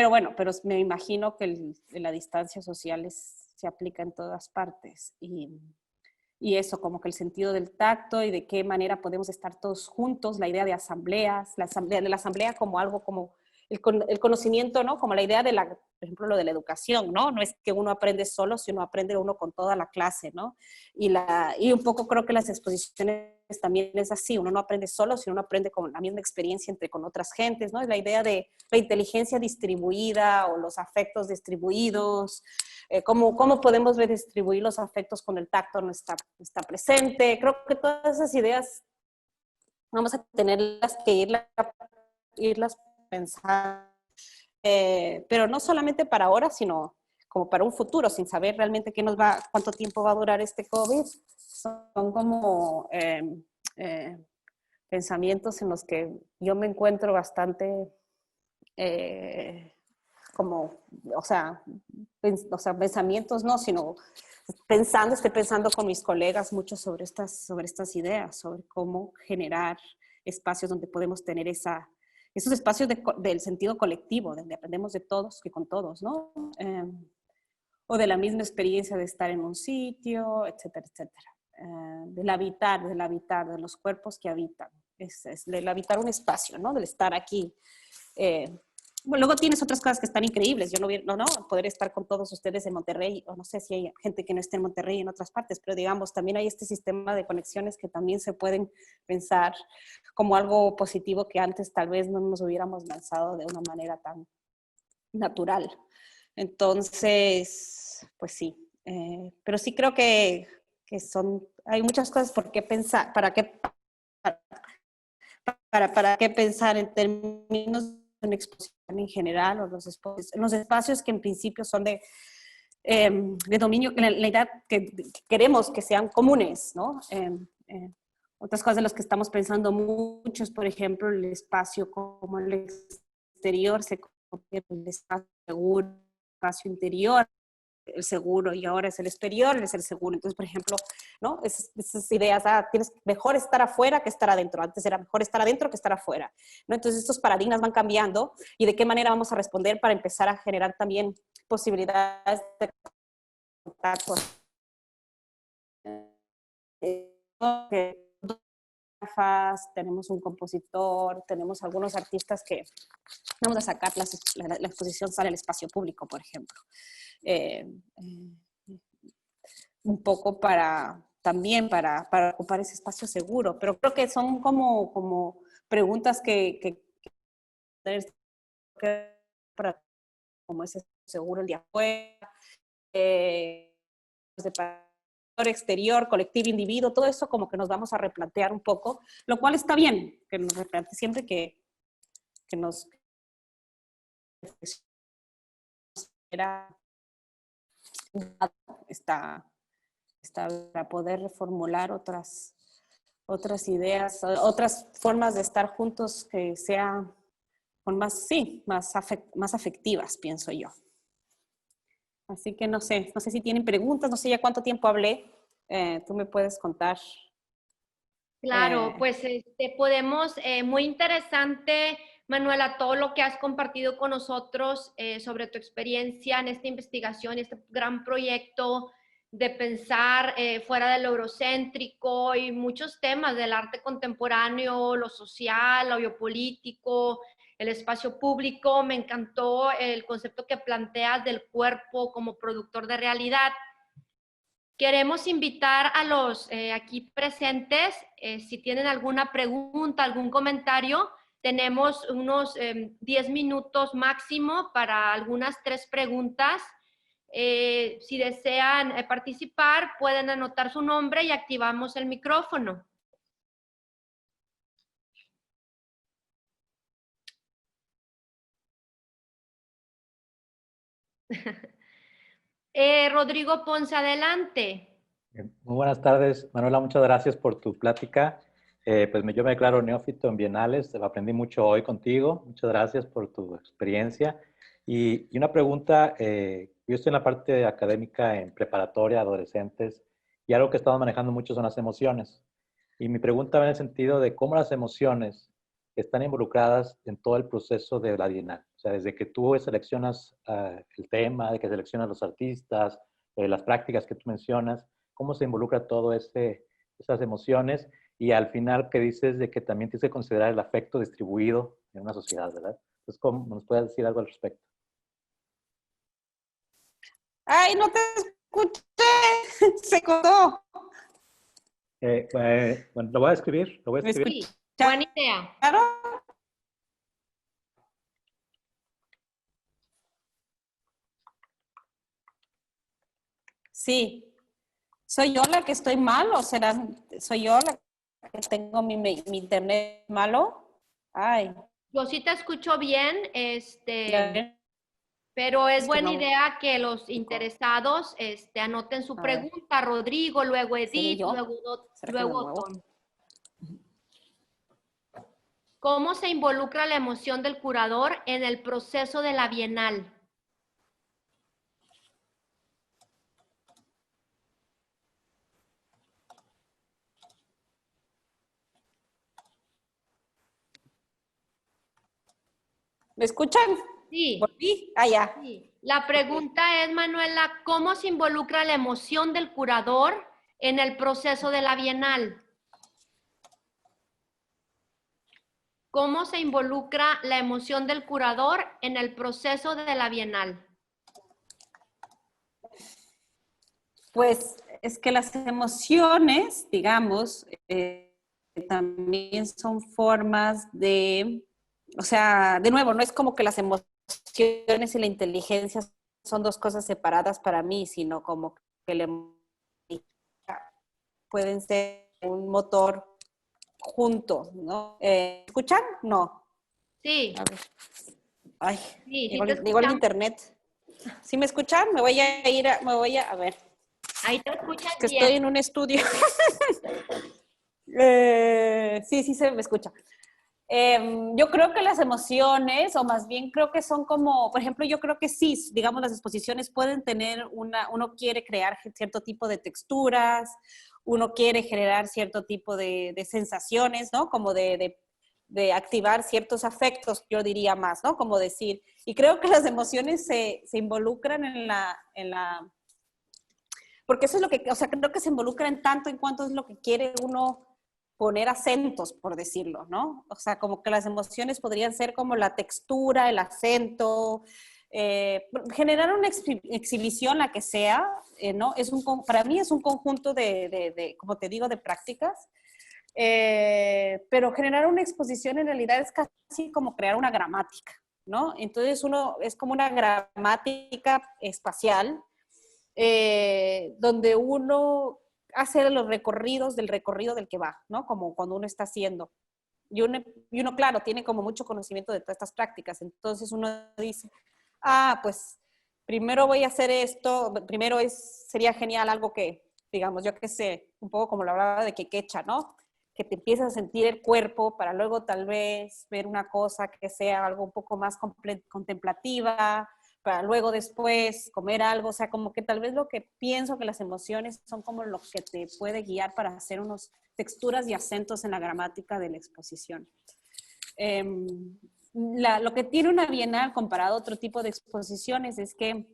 bueno, pero me imagino que la distancia social se aplica en todas partes y eso, como que el sentido del tacto y de qué manera podemos estar todos juntos, la idea de asambleas, la asamblea como algo como el conocimiento, ¿no? Como la idea por ejemplo, lo de la educación, ¿no? No es que uno aprende solo, sino aprende uno con toda la clase, ¿no? Y un poco creo que las exposiciones también es así, uno no aprende solo, sino uno aprende con la misma experiencia con otras gentes, ¿no? Es la idea de la inteligencia distribuida o los afectos distribuidos, cómo podemos redistribuir los afectos con el tacto no está presente. Creo que todas esas ideas vamos a tenerlas que irlas pensando, pero no solamente para ahora, sino como para un futuro, sin saber realmente cuánto tiempo va a durar este COVID. Son como pensamientos en los que yo me encuentro bastante o sea, pensamientos no, sino estoy pensando con mis colegas mucho sobre estas ideas, sobre cómo generar espacios donde podemos tener esos espacios del sentido colectivo, donde aprendemos de todos y con todos, ¿no? O de la misma experiencia de estar en un sitio, etcétera, etcétera. Del habitar, de los cuerpos que habitan. Es del habitar un espacio, ¿no? Del estar aquí. Bueno, luego tienes otras cosas que están increíbles. Yo no, poder estar con todos ustedes en Monterrey, o no sé si hay gente que no esté en Monterrey en otras partes, pero digamos, también hay este sistema de conexiones que también se pueden pensar como algo positivo que antes tal vez no nos hubiéramos lanzado de una manera tan natural. Entonces, pues sí. Pero sí creo que hay muchas cosas por qué pensar, para qué pensar en términos de una exposición en general o los espacios que en principio son de dominio, la idea que queremos que sean comunes, ¿no? Otras cosas de las que estamos pensando mucho es, por ejemplo, el espacio como el exterior se convierte en el espacio seguro, el espacio interior, el seguro, y ahora es el exterior, es el seguro. Entonces, por ejemplo, ¿no? Esas ideas, tienes mejor estar afuera que estar adentro. Antes era mejor estar adentro que estar afuera, ¿no? Entonces, estos paradigmas van cambiando, y de qué manera vamos a responder para empezar a generar también posibilidades de contacto. Tenemos un compositor, tenemos algunos artistas que vamos a sacar la exposición Sale al Espacio Público, por ejemplo. Un poco también para ocupar ese espacio seguro, pero creo que son como preguntas que para como ese seguro el de afuera, de exterior, colectivo, individuo, todo eso como que nos vamos a replantear un poco, lo cual está bien, que nos replante siempre que nos está para poder reformular otras ideas, otras formas de estar juntos que sean con más afectivas, pienso yo. Así que no sé si tienen preguntas, no sé ya cuánto tiempo hablé, tú me puedes contar. Claro, pues podemos, muy interesante, Manuela, todo lo que has compartido con nosotros sobre tu experiencia en esta investigación, este gran proyecto de pensar fuera de lo eurocéntrico y muchos temas del arte contemporáneo, lo social, lo biopolítico, el espacio público. Me encantó el concepto que planteas del cuerpo como productor de realidad. Queremos invitar a los aquí presentes, si tienen alguna pregunta, algún comentario, tenemos unos 10 minutos máximo para algunas 3 preguntas. Si desean participar, pueden anotar su nombre y activamos el micrófono. Rodrigo Ponce, adelante. Muy buenas tardes, Manuela, muchas gracias por tu plática. Yo me declaro neófito en bienales, aprendí mucho hoy contigo, muchas gracias por tu experiencia. Y una pregunta, yo estoy en la parte académica en preparatoria, adolescentes, y algo que estamos manejando mucho son las emociones. Y mi pregunta va en el sentido de cómo las emociones están involucradas en todo el proceso de la Bienal. O sea, desde que tú seleccionas el tema, de que seleccionas los artistas, las prácticas que tú mencionas, cómo se involucra todo esas emociones, y al final que dices de que también tienes que considerar el afecto distribuido en una sociedad, ¿verdad? Entonces, ¿cómo nos puedes decir algo al respecto? ¡Ay, no te escuché! Se cortó. Bueno, lo voy a escribir. ¿Me escucharon? Sí, buena idea. Sí. ¿Soy yo la que estoy mal o soy yo la que tengo mi internet malo? Ay. Yo sí te escucho bien, Ya. pero es Es que buena no. idea que los interesados anoten su A ver. pregunta. Rodrigo, luego ¿Seré Edith, yo? ¿Será que me luego muevo? Otón. ¿Cómo se involucra la emoción del curador en el proceso de la Bienal? ¿Me escuchan? Sí. ¿Volví? Ah, ya. Sí. La pregunta es, Manuela, ¿cómo se involucra la emoción del curador en el proceso de la Bienal? ¿cómo se involucra la emoción del curador en el proceso de la Bienal? Pues es que las emociones, digamos, también son formas de, o sea, de nuevo, no es como que las emociones y la inteligencia son dos cosas separadas para mí, sino como que la emoción pueden ser un motor juntos, ¿no? ¿Escuchan? No. Sí, A ver. Ay, sí, sí igual, te igual el escuchamos. internet. ¿Sí me escuchan? Me voy a ver. Ahí te escuchas Es que bien. estoy en un estudio. Sí, sí se me escucha. Yo creo que las emociones, o más bien creo que son como, por ejemplo, yo creo que sí, digamos, las exposiciones pueden tener uno quiere crear cierto tipo de texturas, uno quiere generar cierto tipo de sensaciones, ¿no? Como de activar ciertos afectos, yo diría más, ¿no? Como decir, y creo que las emociones se involucran porque eso es lo que, o sea, creo que se involucran tanto en cuanto es lo que quiere uno poner acentos, por decirlo, ¿no? O sea, como que las emociones podrían ser como la textura, el acento, generar una exhibición, la que sea, ¿no? Para mí es un conjunto como te digo, de prácticas, pero generar una exposición en realidad es casi como crear una gramática, ¿no? Entonces uno es como una gramática espacial, donde uno hace los recorridos del recorrido del que va, ¿no? Como cuando uno está haciendo. Y uno, claro, tiene como mucho conocimiento de todas estas prácticas. Entonces uno dice, pues primero voy a hacer esto, primero sería genial algo que, digamos, yo qué sé, un poco como lo hablaba de quequecha, ¿no? Que te empiezas a sentir el cuerpo para luego tal vez ver una cosa que sea algo un poco más contemplativa, para luego después comer algo, o sea, como que tal vez lo que pienso que las emociones son como lo que te puede guiar para hacer unos texturas y acentos en la gramática de la exposición. Lo que tiene una Bienal comparado a otro tipo de exposiciones es que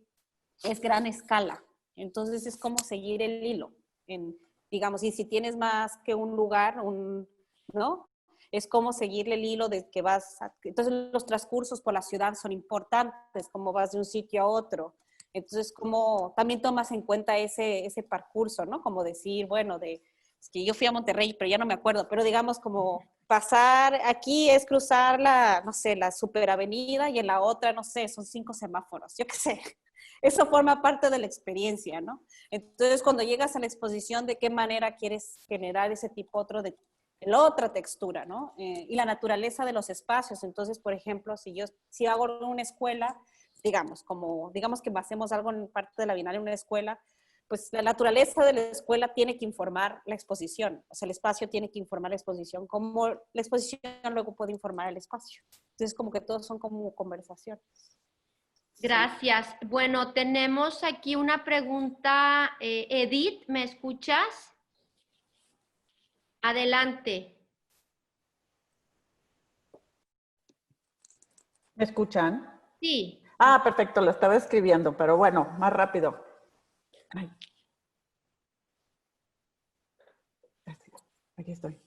es gran escala, entonces es como seguir el hilo, digamos, y si tienes más que un lugar, ¿no? Es como seguirle el hilo de que entonces los transcursos por la ciudad son importantes, como vas de un sitio a otro. Entonces, como también tomas en cuenta ese parcurso, ¿no? Como decir, bueno, es que yo fui a Monterrey, pero ya no me acuerdo, pero digamos como pasar aquí es cruzar no sé, la superavenida y en la otra, no sé, son 5 semáforos, yo qué sé. Eso forma parte de la experiencia, ¿no? Entonces, cuando llegas a la exposición, ¿de qué manera quieres generar ese tipo de la otra textura, ¿no? Y la naturaleza de los espacios. Entonces, por ejemplo, si hago una escuela, digamos que hacemos algo en parte de la Bienal en una escuela, pues la naturaleza de la escuela tiene que informar la exposición. O sea, el espacio tiene que informar la exposición, como la exposición luego puede informar el espacio. Entonces, como que todos son como conversaciones. Gracias. Bueno, tenemos aquí una pregunta. Edith, ¿me escuchas? Adelante. ¿Me escuchan? Sí. Perfecto, lo estaba escribiendo, pero bueno, más rápido. Ay. Aquí estoy.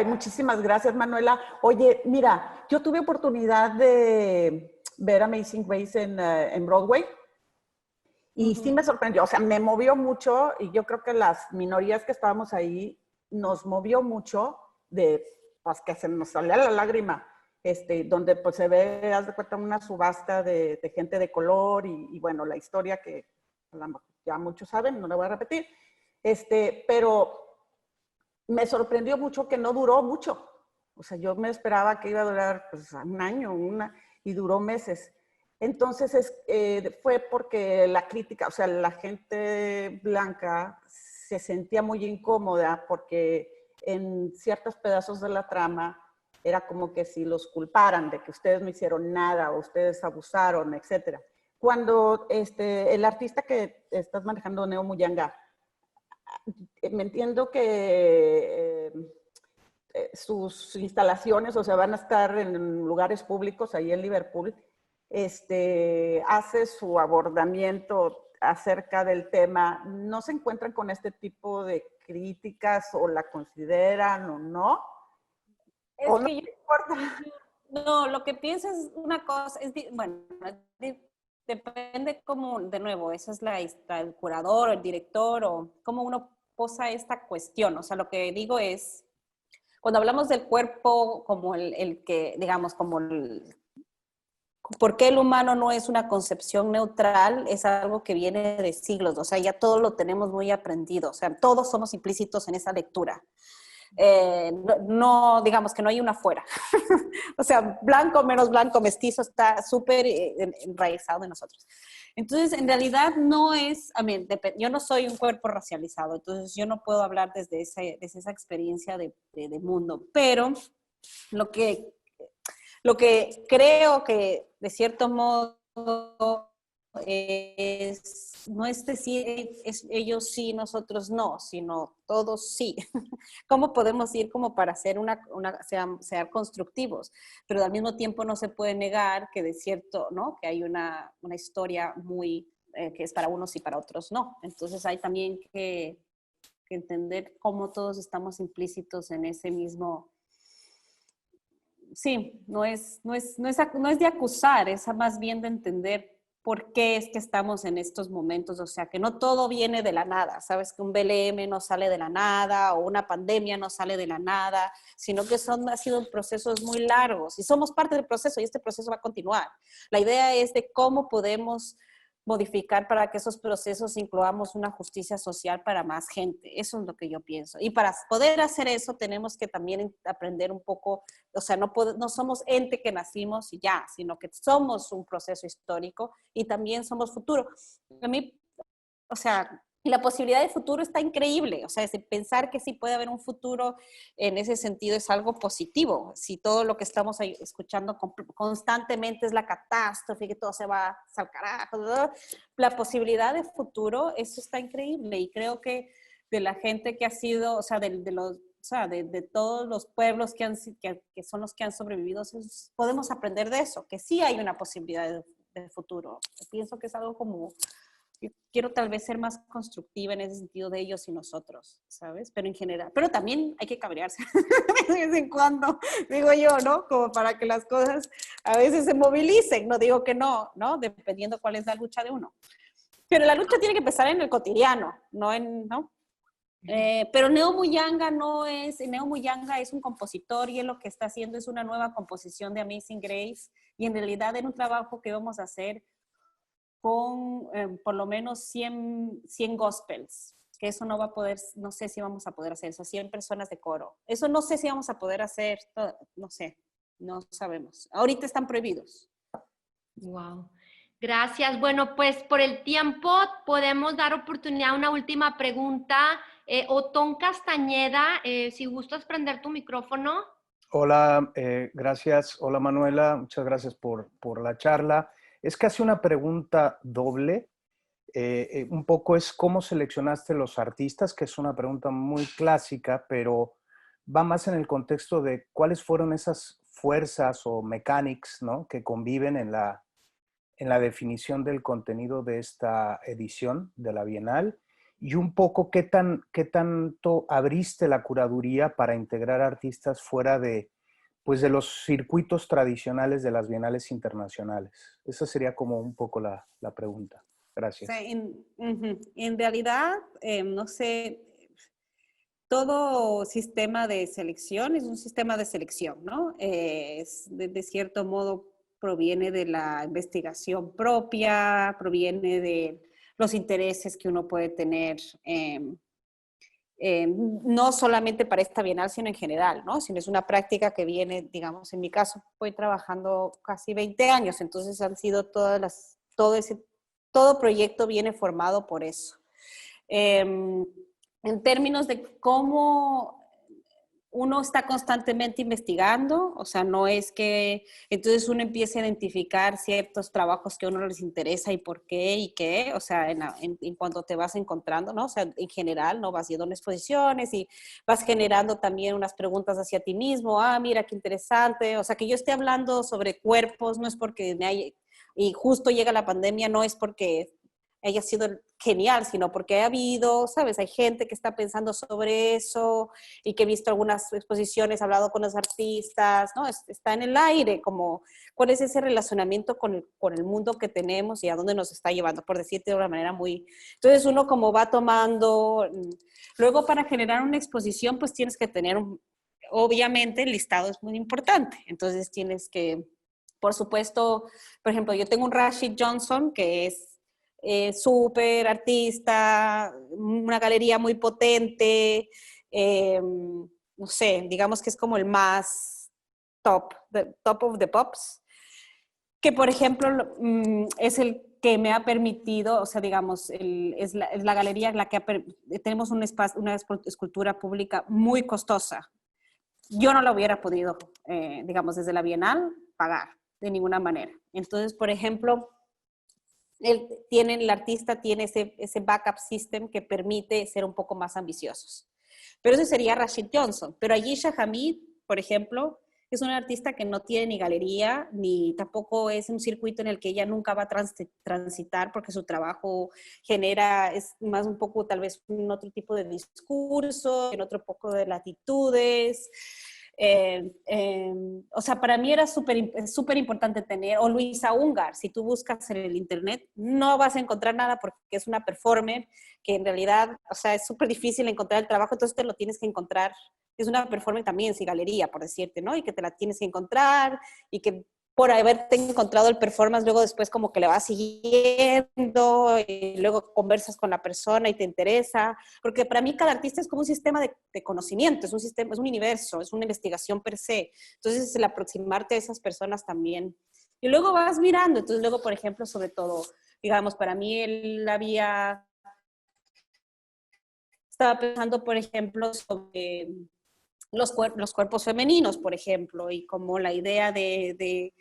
Muchísimas gracias, Manuela. Oye, mira, yo tuve oportunidad de ver Amazing Grace en Broadway y sí me sorprendió, o sea, me movió mucho y yo creo que las minorías que estábamos ahí nos movió mucho pues que se nos salía la lágrima, donde pues se ve, haz de cuenta, una subasta de gente de color y bueno, la historia que ya muchos saben, no la voy a repetir, pero me sorprendió mucho que no duró mucho. O sea, yo me esperaba que iba a durar pues, un año, y duró meses. Entonces, fue porque la crítica, o sea, la gente blanca se sentía muy incómoda porque en ciertos pedazos de la trama era como que si los culparan de que ustedes no hicieron nada o ustedes abusaron, etc. Cuando el artista que estás manejando, Neo Muyanga, me entiendo que sus instalaciones, o sea, van a estar en lugares públicos ahí en Liverpool, hace su abordamiento acerca del tema. ¿No se encuentran con este tipo de críticas o la consideran o no? Es ¿O no que te importa? no, lo que pienso es una cosa, bueno, depende como, de nuevo, eso es el curador, el director, o cómo uno posa esta cuestión. O sea, lo que digo es, cuando hablamos del cuerpo como el que, digamos, como ¿por qué el humano no es una concepción neutral? Es algo que viene de siglos, o sea, ya todo lo tenemos muy aprendido, o sea, todos somos implícitos en esa lectura. No, digamos que no hay una fuera. O sea, blanco, menos blanco, mestizo, está súper enraizado en nosotros. Entonces, en realidad no es, yo no soy un cuerpo racializado, entonces yo no puedo hablar desde esa experiencia de mundo, pero lo que, lo que creo que de cierto modo no es decir ellos sí, nosotros no, sino todos sí. ¿Cómo podemos ir como para hacer ser constructivos? Pero al mismo tiempo no se puede negar que de cierto, ¿no? Que hay una historia muy, que es para unos y para otros no. Entonces hay también que entender cómo todos estamos implícitos en ese mismo. Sí, no es de acusar, es más bien de entender por qué es que estamos en estos momentos, o sea, que no todo viene de la nada, sabes que un BLM no sale de la nada o una pandemia no sale de la nada, sino que han sido procesos muy largos y somos parte del proceso y este proceso va a continuar. La idea es de cómo podemos modificar para que esos procesos incluamos una justicia social para más gente. Eso es lo que yo pienso. Y para poder hacer eso tenemos que también aprender un poco, o sea, no somos ente que nacimos y ya, sino que somos un proceso histórico y también somos futuro. A mí, o sea, la posibilidad de futuro está increíble, o sea, pensar que sí puede haber un futuro en ese sentido es algo positivo. Si todo lo que estamos escuchando constantemente es la catástrofe, que todo se va al carajo, la posibilidad de futuro, eso está increíble y creo que de la gente que ha sido, o sea, de todos los pueblos que son los que han sobrevivido, podemos aprender de eso, que sí hay una posibilidad de futuro. Pienso que es algo como, yo quiero tal vez ser más constructiva en ese sentido de ellos y nosotros, ¿sabes? Pero en general, pero también hay que cabrearse de vez en cuando, digo yo, ¿no? Como para que las cosas a veces se movilicen, no digo que no, ¿no? Dependiendo cuál es la lucha de uno. Pero la lucha tiene que empezar en el cotidiano, ¿no? Pero Neo Muyanga es un compositor y él lo que está haciendo es una nueva composición de Amazing Grace y en realidad era un trabajo que vamos a hacer con por lo menos 100 gospels, que eso no va a poder, no sé si vamos a poder hacer eso, 100 personas de coro. Eso no sé si vamos a poder hacer, no sé, no sabemos. Ahorita están prohibidos. Wow. Gracias. Bueno, pues por el tiempo podemos dar oportunidad a una última pregunta. Otón Castañeda, si gustas prender tu micrófono. Hola, gracias. Hola Manuela, muchas gracias por la charla. Es casi una pregunta doble. Un poco es cómo seleccionaste los artistas, que es una pregunta muy clásica, pero va más en el contexto de cuáles fueron esas fuerzas o mechanics, ¿no?, que conviven en la definición del contenido de esta edición de la Bienal y un poco qué tanto abriste la curaduría para integrar artistas fuera de, pues, de los circuitos tradicionales de las bienales internacionales. Esa sería como un poco la pregunta. Gracias. O sea, en realidad, no sé, todo sistema de selección es un sistema de selección, ¿no? De cierto modo proviene de la investigación propia, proviene de los intereses que uno puede tener, no solamente para esta bienal, sino en general, ¿no? Sino es una práctica que viene, digamos, en mi caso, voy trabajando casi 20 años, entonces han sido todo proyecto viene formado por eso. En términos de cómo uno está constantemente investigando, o sea, no es que entonces uno empiece a identificar ciertos trabajos que a uno les interesa y por qué y qué, o sea, en cuanto te vas encontrando, ¿no? O sea, en general, ¿no? Vas yendo a exposiciones y vas generando también unas preguntas hacia ti mismo, mira, qué interesante, o sea, que yo esté hablando sobre cuerpos, no es porque y justo llega la pandemia, no es porque haya sido genial, sino porque ha habido, ¿sabes? Hay gente que está pensando sobre eso y que he visto algunas exposiciones, he hablado con los artistas, ¿no? Está en el aire, como cuál es ese relacionamiento con el mundo que tenemos y a dónde nos está llevando, por decirte de una manera muy... Entonces uno como va tomando... Luego para generar una exposición pues tienes que tener, obviamente el listado es muy importante, entonces tienes que, por supuesto, por ejemplo, yo tengo un Rashid Johnson que es súper artista, una galería muy potente, no sé, digamos que es como el más top of the pops, que por ejemplo es el que me ha permitido, o sea, digamos, es la galería en la que tenemos un espacio, una escultura pública muy costosa. Yo no la hubiera podido, digamos, desde la Bienal pagar de ninguna manera. Entonces, por ejemplo, el artista tiene ese backup system que permite ser un poco más ambiciosos. Pero ese sería Rashid Johnson. Pero Ayesha Hamid, por ejemplo, es una artista que no tiene ni galería, ni tampoco es un circuito en el que ella nunca va a transitar porque su trabajo es más un poco tal vez un otro tipo de discurso, en otro poco de latitudes. O sea, para mí era súper importante tener, o Luisa Ungar, si tú buscas en el internet, no vas a encontrar nada porque es una performer que en realidad, o sea, es súper difícil encontrar el trabajo, entonces te lo tienes que encontrar. Es una performer también, sin galería, por decirte, ¿no? Y que te la tienes que encontrar y que por haberte encontrado el performance, luego después como que le vas siguiendo y luego conversas con la persona y te interesa, porque para mí cada artista es como un sistema de conocimiento, es un universo, es una investigación per se, entonces el aproximarte a esas personas también. Y luego vas mirando, entonces luego, por ejemplo, sobre todo, digamos, para mí estaba pensando, por ejemplo, sobre los cuerpos femeninos, por ejemplo, y como la idea de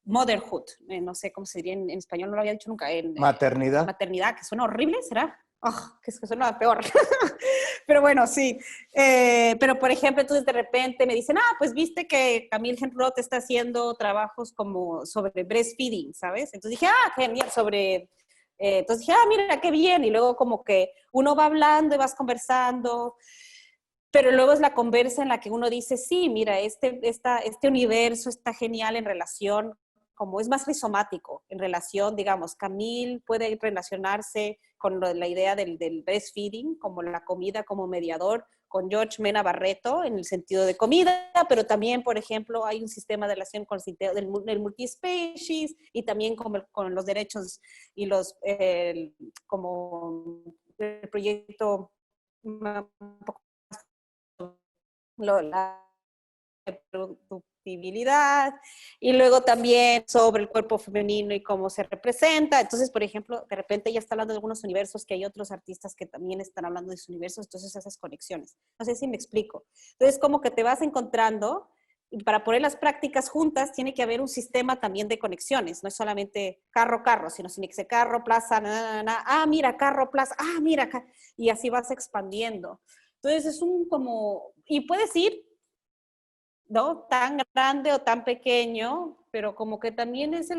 motherhood, no sé cómo se diría en español, no lo había dicho nunca. Maternidad. Maternidad, que suena horrible, ¿será? Oh, que suena peor. Pero bueno, sí. Pero, por ejemplo, entonces de repente me dicen, pues viste que Camille Henrot está haciendo trabajos como sobre breastfeeding, ¿sabes? Entonces dije, genial, entonces dije, mira, qué bien. Y luego como que uno va hablando y vas conversando, pero luego es la conversa en la que uno dice, sí, mira, este universo está genial en relación, como es más rizomático, en relación, digamos, Camille puede relacionarse con la idea del breastfeeding, como la comida como mediador, con George Mena Barreto en el sentido de comida, pero también, por ejemplo, hay un sistema de relación con el multispecies y también con los derechos y como el proyecto un poco la reproductibilidad y luego también sobre el cuerpo femenino y cómo se representa. Entonces, por ejemplo, de repente ella está hablando de algunos universos que hay otros artistas que también están hablando de sus universos, entonces esas conexiones. No sé si me explico. Entonces, como que te vas encontrando y para poner las prácticas juntas tiene que haber un sistema también de conexiones, no es solamente carro, sino tiene que ser carro, plaza, mira, carro, plaza, mira, y así vas expandiendo. Entonces es y puedes ir, ¿no? Tan grande o tan pequeño, pero como que también es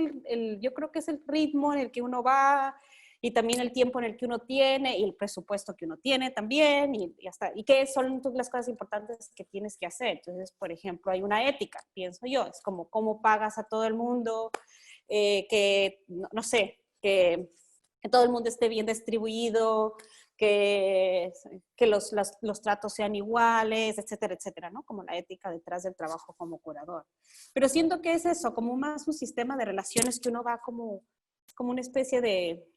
yo creo que es el ritmo en el que uno va y también el tiempo en el que uno tiene y el presupuesto que uno tiene también y hasta, y qué son las cosas importantes que tienes que hacer. Entonces, por ejemplo, hay una ética, pienso yo, es como cómo pagas a todo el mundo, que, no sé, que todo el mundo esté bien distribuido, que los tratos sean iguales, etcétera, etcétera, ¿no? Como la ética detrás del trabajo como curador. Pero siento que es eso, como más un sistema de relaciones que uno va como una especie de...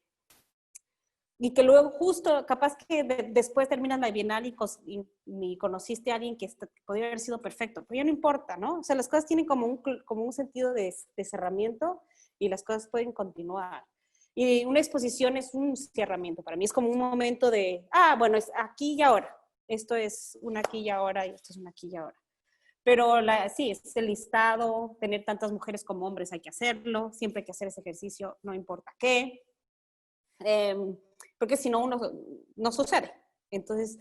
Y que luego justo, capaz que después terminas la Bienal y conociste a alguien que podría haber sido perfecto, pero ya no importa, ¿no? O sea, las cosas tienen como un sentido de cerramiento y las cosas pueden continuar. Y una exposición es un cerramiento. Para mí es como un momento de, bueno, es aquí y ahora. Esto es un aquí y ahora y esto es un aquí y ahora. Pero sí, es el listado, tener tantas mujeres como hombres hay que hacerlo, siempre hay que hacer ese ejercicio, no importa qué. Porque si no, no sucede. Entonces,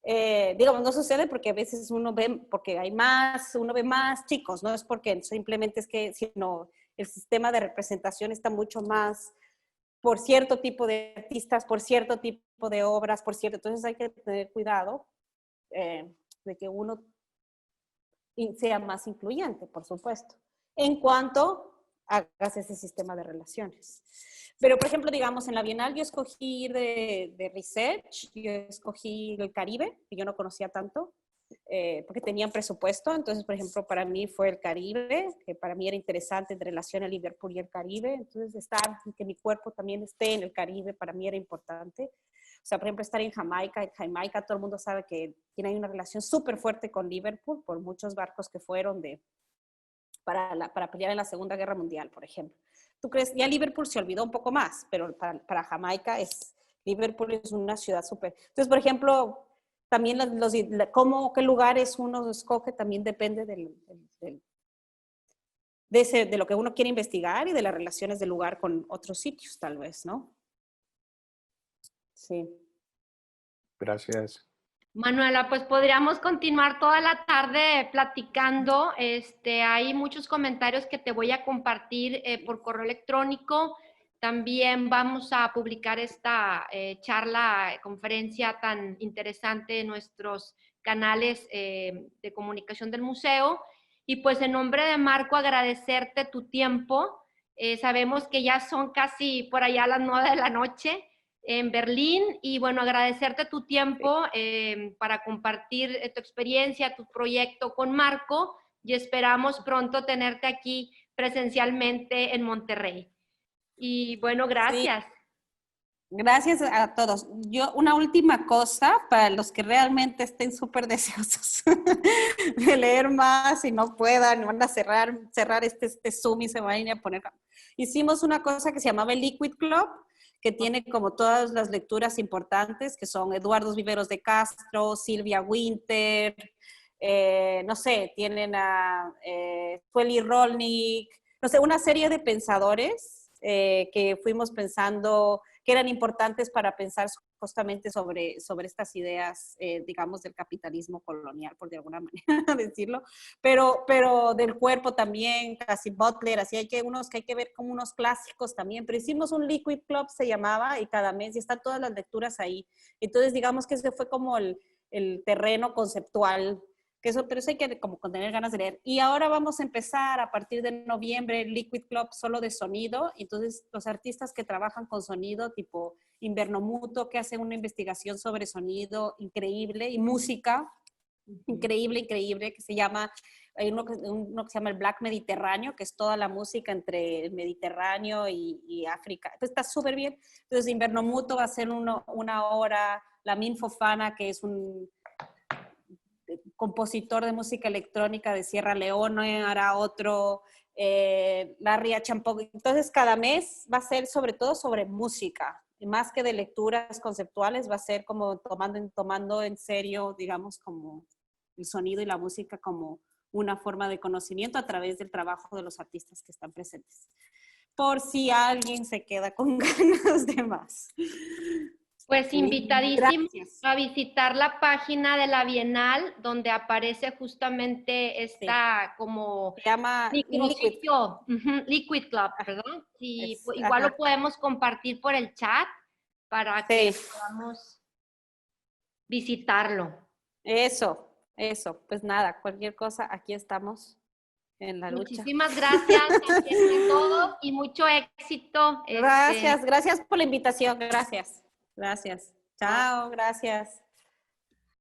digamos, no sucede porque a veces uno ve más chicos, no es porque simplemente es que, sino el sistema de representación está mucho más por cierto tipo de artistas, por cierto tipo de obras, por cierto. Entonces hay que tener cuidado de que uno sea más incluyente, por supuesto, en cuanto hagas ese sistema de relaciones. Pero, por ejemplo, digamos, en la Bienal yo escogí de Research, yo escogí el Caribe, que yo no conocía tanto, porque tenían presupuesto. Entonces, por ejemplo, para mí fue el Caribe, que para mí era interesante en relación a Liverpool y el Caribe. Entonces, que mi cuerpo también esté en el Caribe, para mí era importante. O sea, por ejemplo, estar en Jamaica todo el mundo sabe que tiene una relación súper fuerte con Liverpool por muchos barcos que fueron para pelear en la Segunda Guerra Mundial, por ejemplo. ¿Tú crees? Ya Liverpool se olvidó un poco más, pero para Jamaica Liverpool es una ciudad súper. Entonces, por ejemplo, también qué lugares uno escoge también depende de lo que uno quiere investigar y de las relaciones del lugar con otros sitios, tal vez, ¿no? Sí. Gracias. Manuela, pues podríamos continuar toda la tarde platicando. Hay muchos comentarios que te voy a compartir por correo electrónico. También vamos a publicar esta charla, conferencia tan interesante en nuestros canales de comunicación del museo. Y pues en nombre de Marco, agradecerte tu tiempo. Sabemos que ya son casi por allá las 9 de la noche en Berlín, y bueno, agradecerte tu tiempo para compartir tu experiencia, tu proyecto con Marco, y esperamos pronto tenerte aquí presencialmente en Monterrey. Y bueno, gracias. Sí. Gracias a todos. Yo, una última cosa para los que realmente estén súper deseosos de leer más y no puedan, van a cerrar este Zoom y se van a ir a poner. Hicimos una cosa que se llamaba el Liquid Club, que tiene como todas las lecturas importantes, que son Eduardo Viveros de Castro, Silvia Winter, no sé, tienen a Sueli Rolnik, no sé, una serie de pensadores que fuimos pensando que eran importantes para pensar justamente sobre estas ideas, digamos, del capitalismo colonial, por de alguna manera decirlo, pero del cuerpo también, casi Butler, así hay que ver como unos clásicos también, pero hicimos un Liquid Club, se llamaba, y cada mes, y están todas las lecturas ahí. Entonces, digamos que ese fue como el terreno conceptual, pero eso hay que como tener ganas de leer. Y ahora vamos a empezar a partir de noviembre el Liquid Club solo de sonido. Entonces, los artistas que trabajan con sonido, tipo Inverno Muto, que hacen una investigación sobre sonido increíble y música increíble, que se llama, hay uno que se llama el Black Mediterráneo, que es toda la música entre el Mediterráneo y África. Entonces, está súper bien. Entonces, Inverno Muto va a ser una hora, Lamin Fofana, que es un compositor de música electrónica de Sierra Leone, hará otro, Larry Achampong. Entonces, cada mes va a ser sobre todo sobre música, y más que de lecturas conceptuales, va a ser como tomando en serio, digamos, como el sonido y la música como una forma de conocimiento a través del trabajo de los artistas que están presentes. Por si alguien se queda con ganas de más. Pues invitadísimo a visitar la página de la Bienal, donde aparece justamente esta como se llama Liquid Club, ¿verdad? Sí, igual lo podemos compartir por el chat para que podamos visitarlo. Eso. Pues nada, cualquier cosa, aquí estamos en la lucha. Muchísimas gracias a todos y mucho éxito. Gracias por la invitación, gracias. Chao, gracias.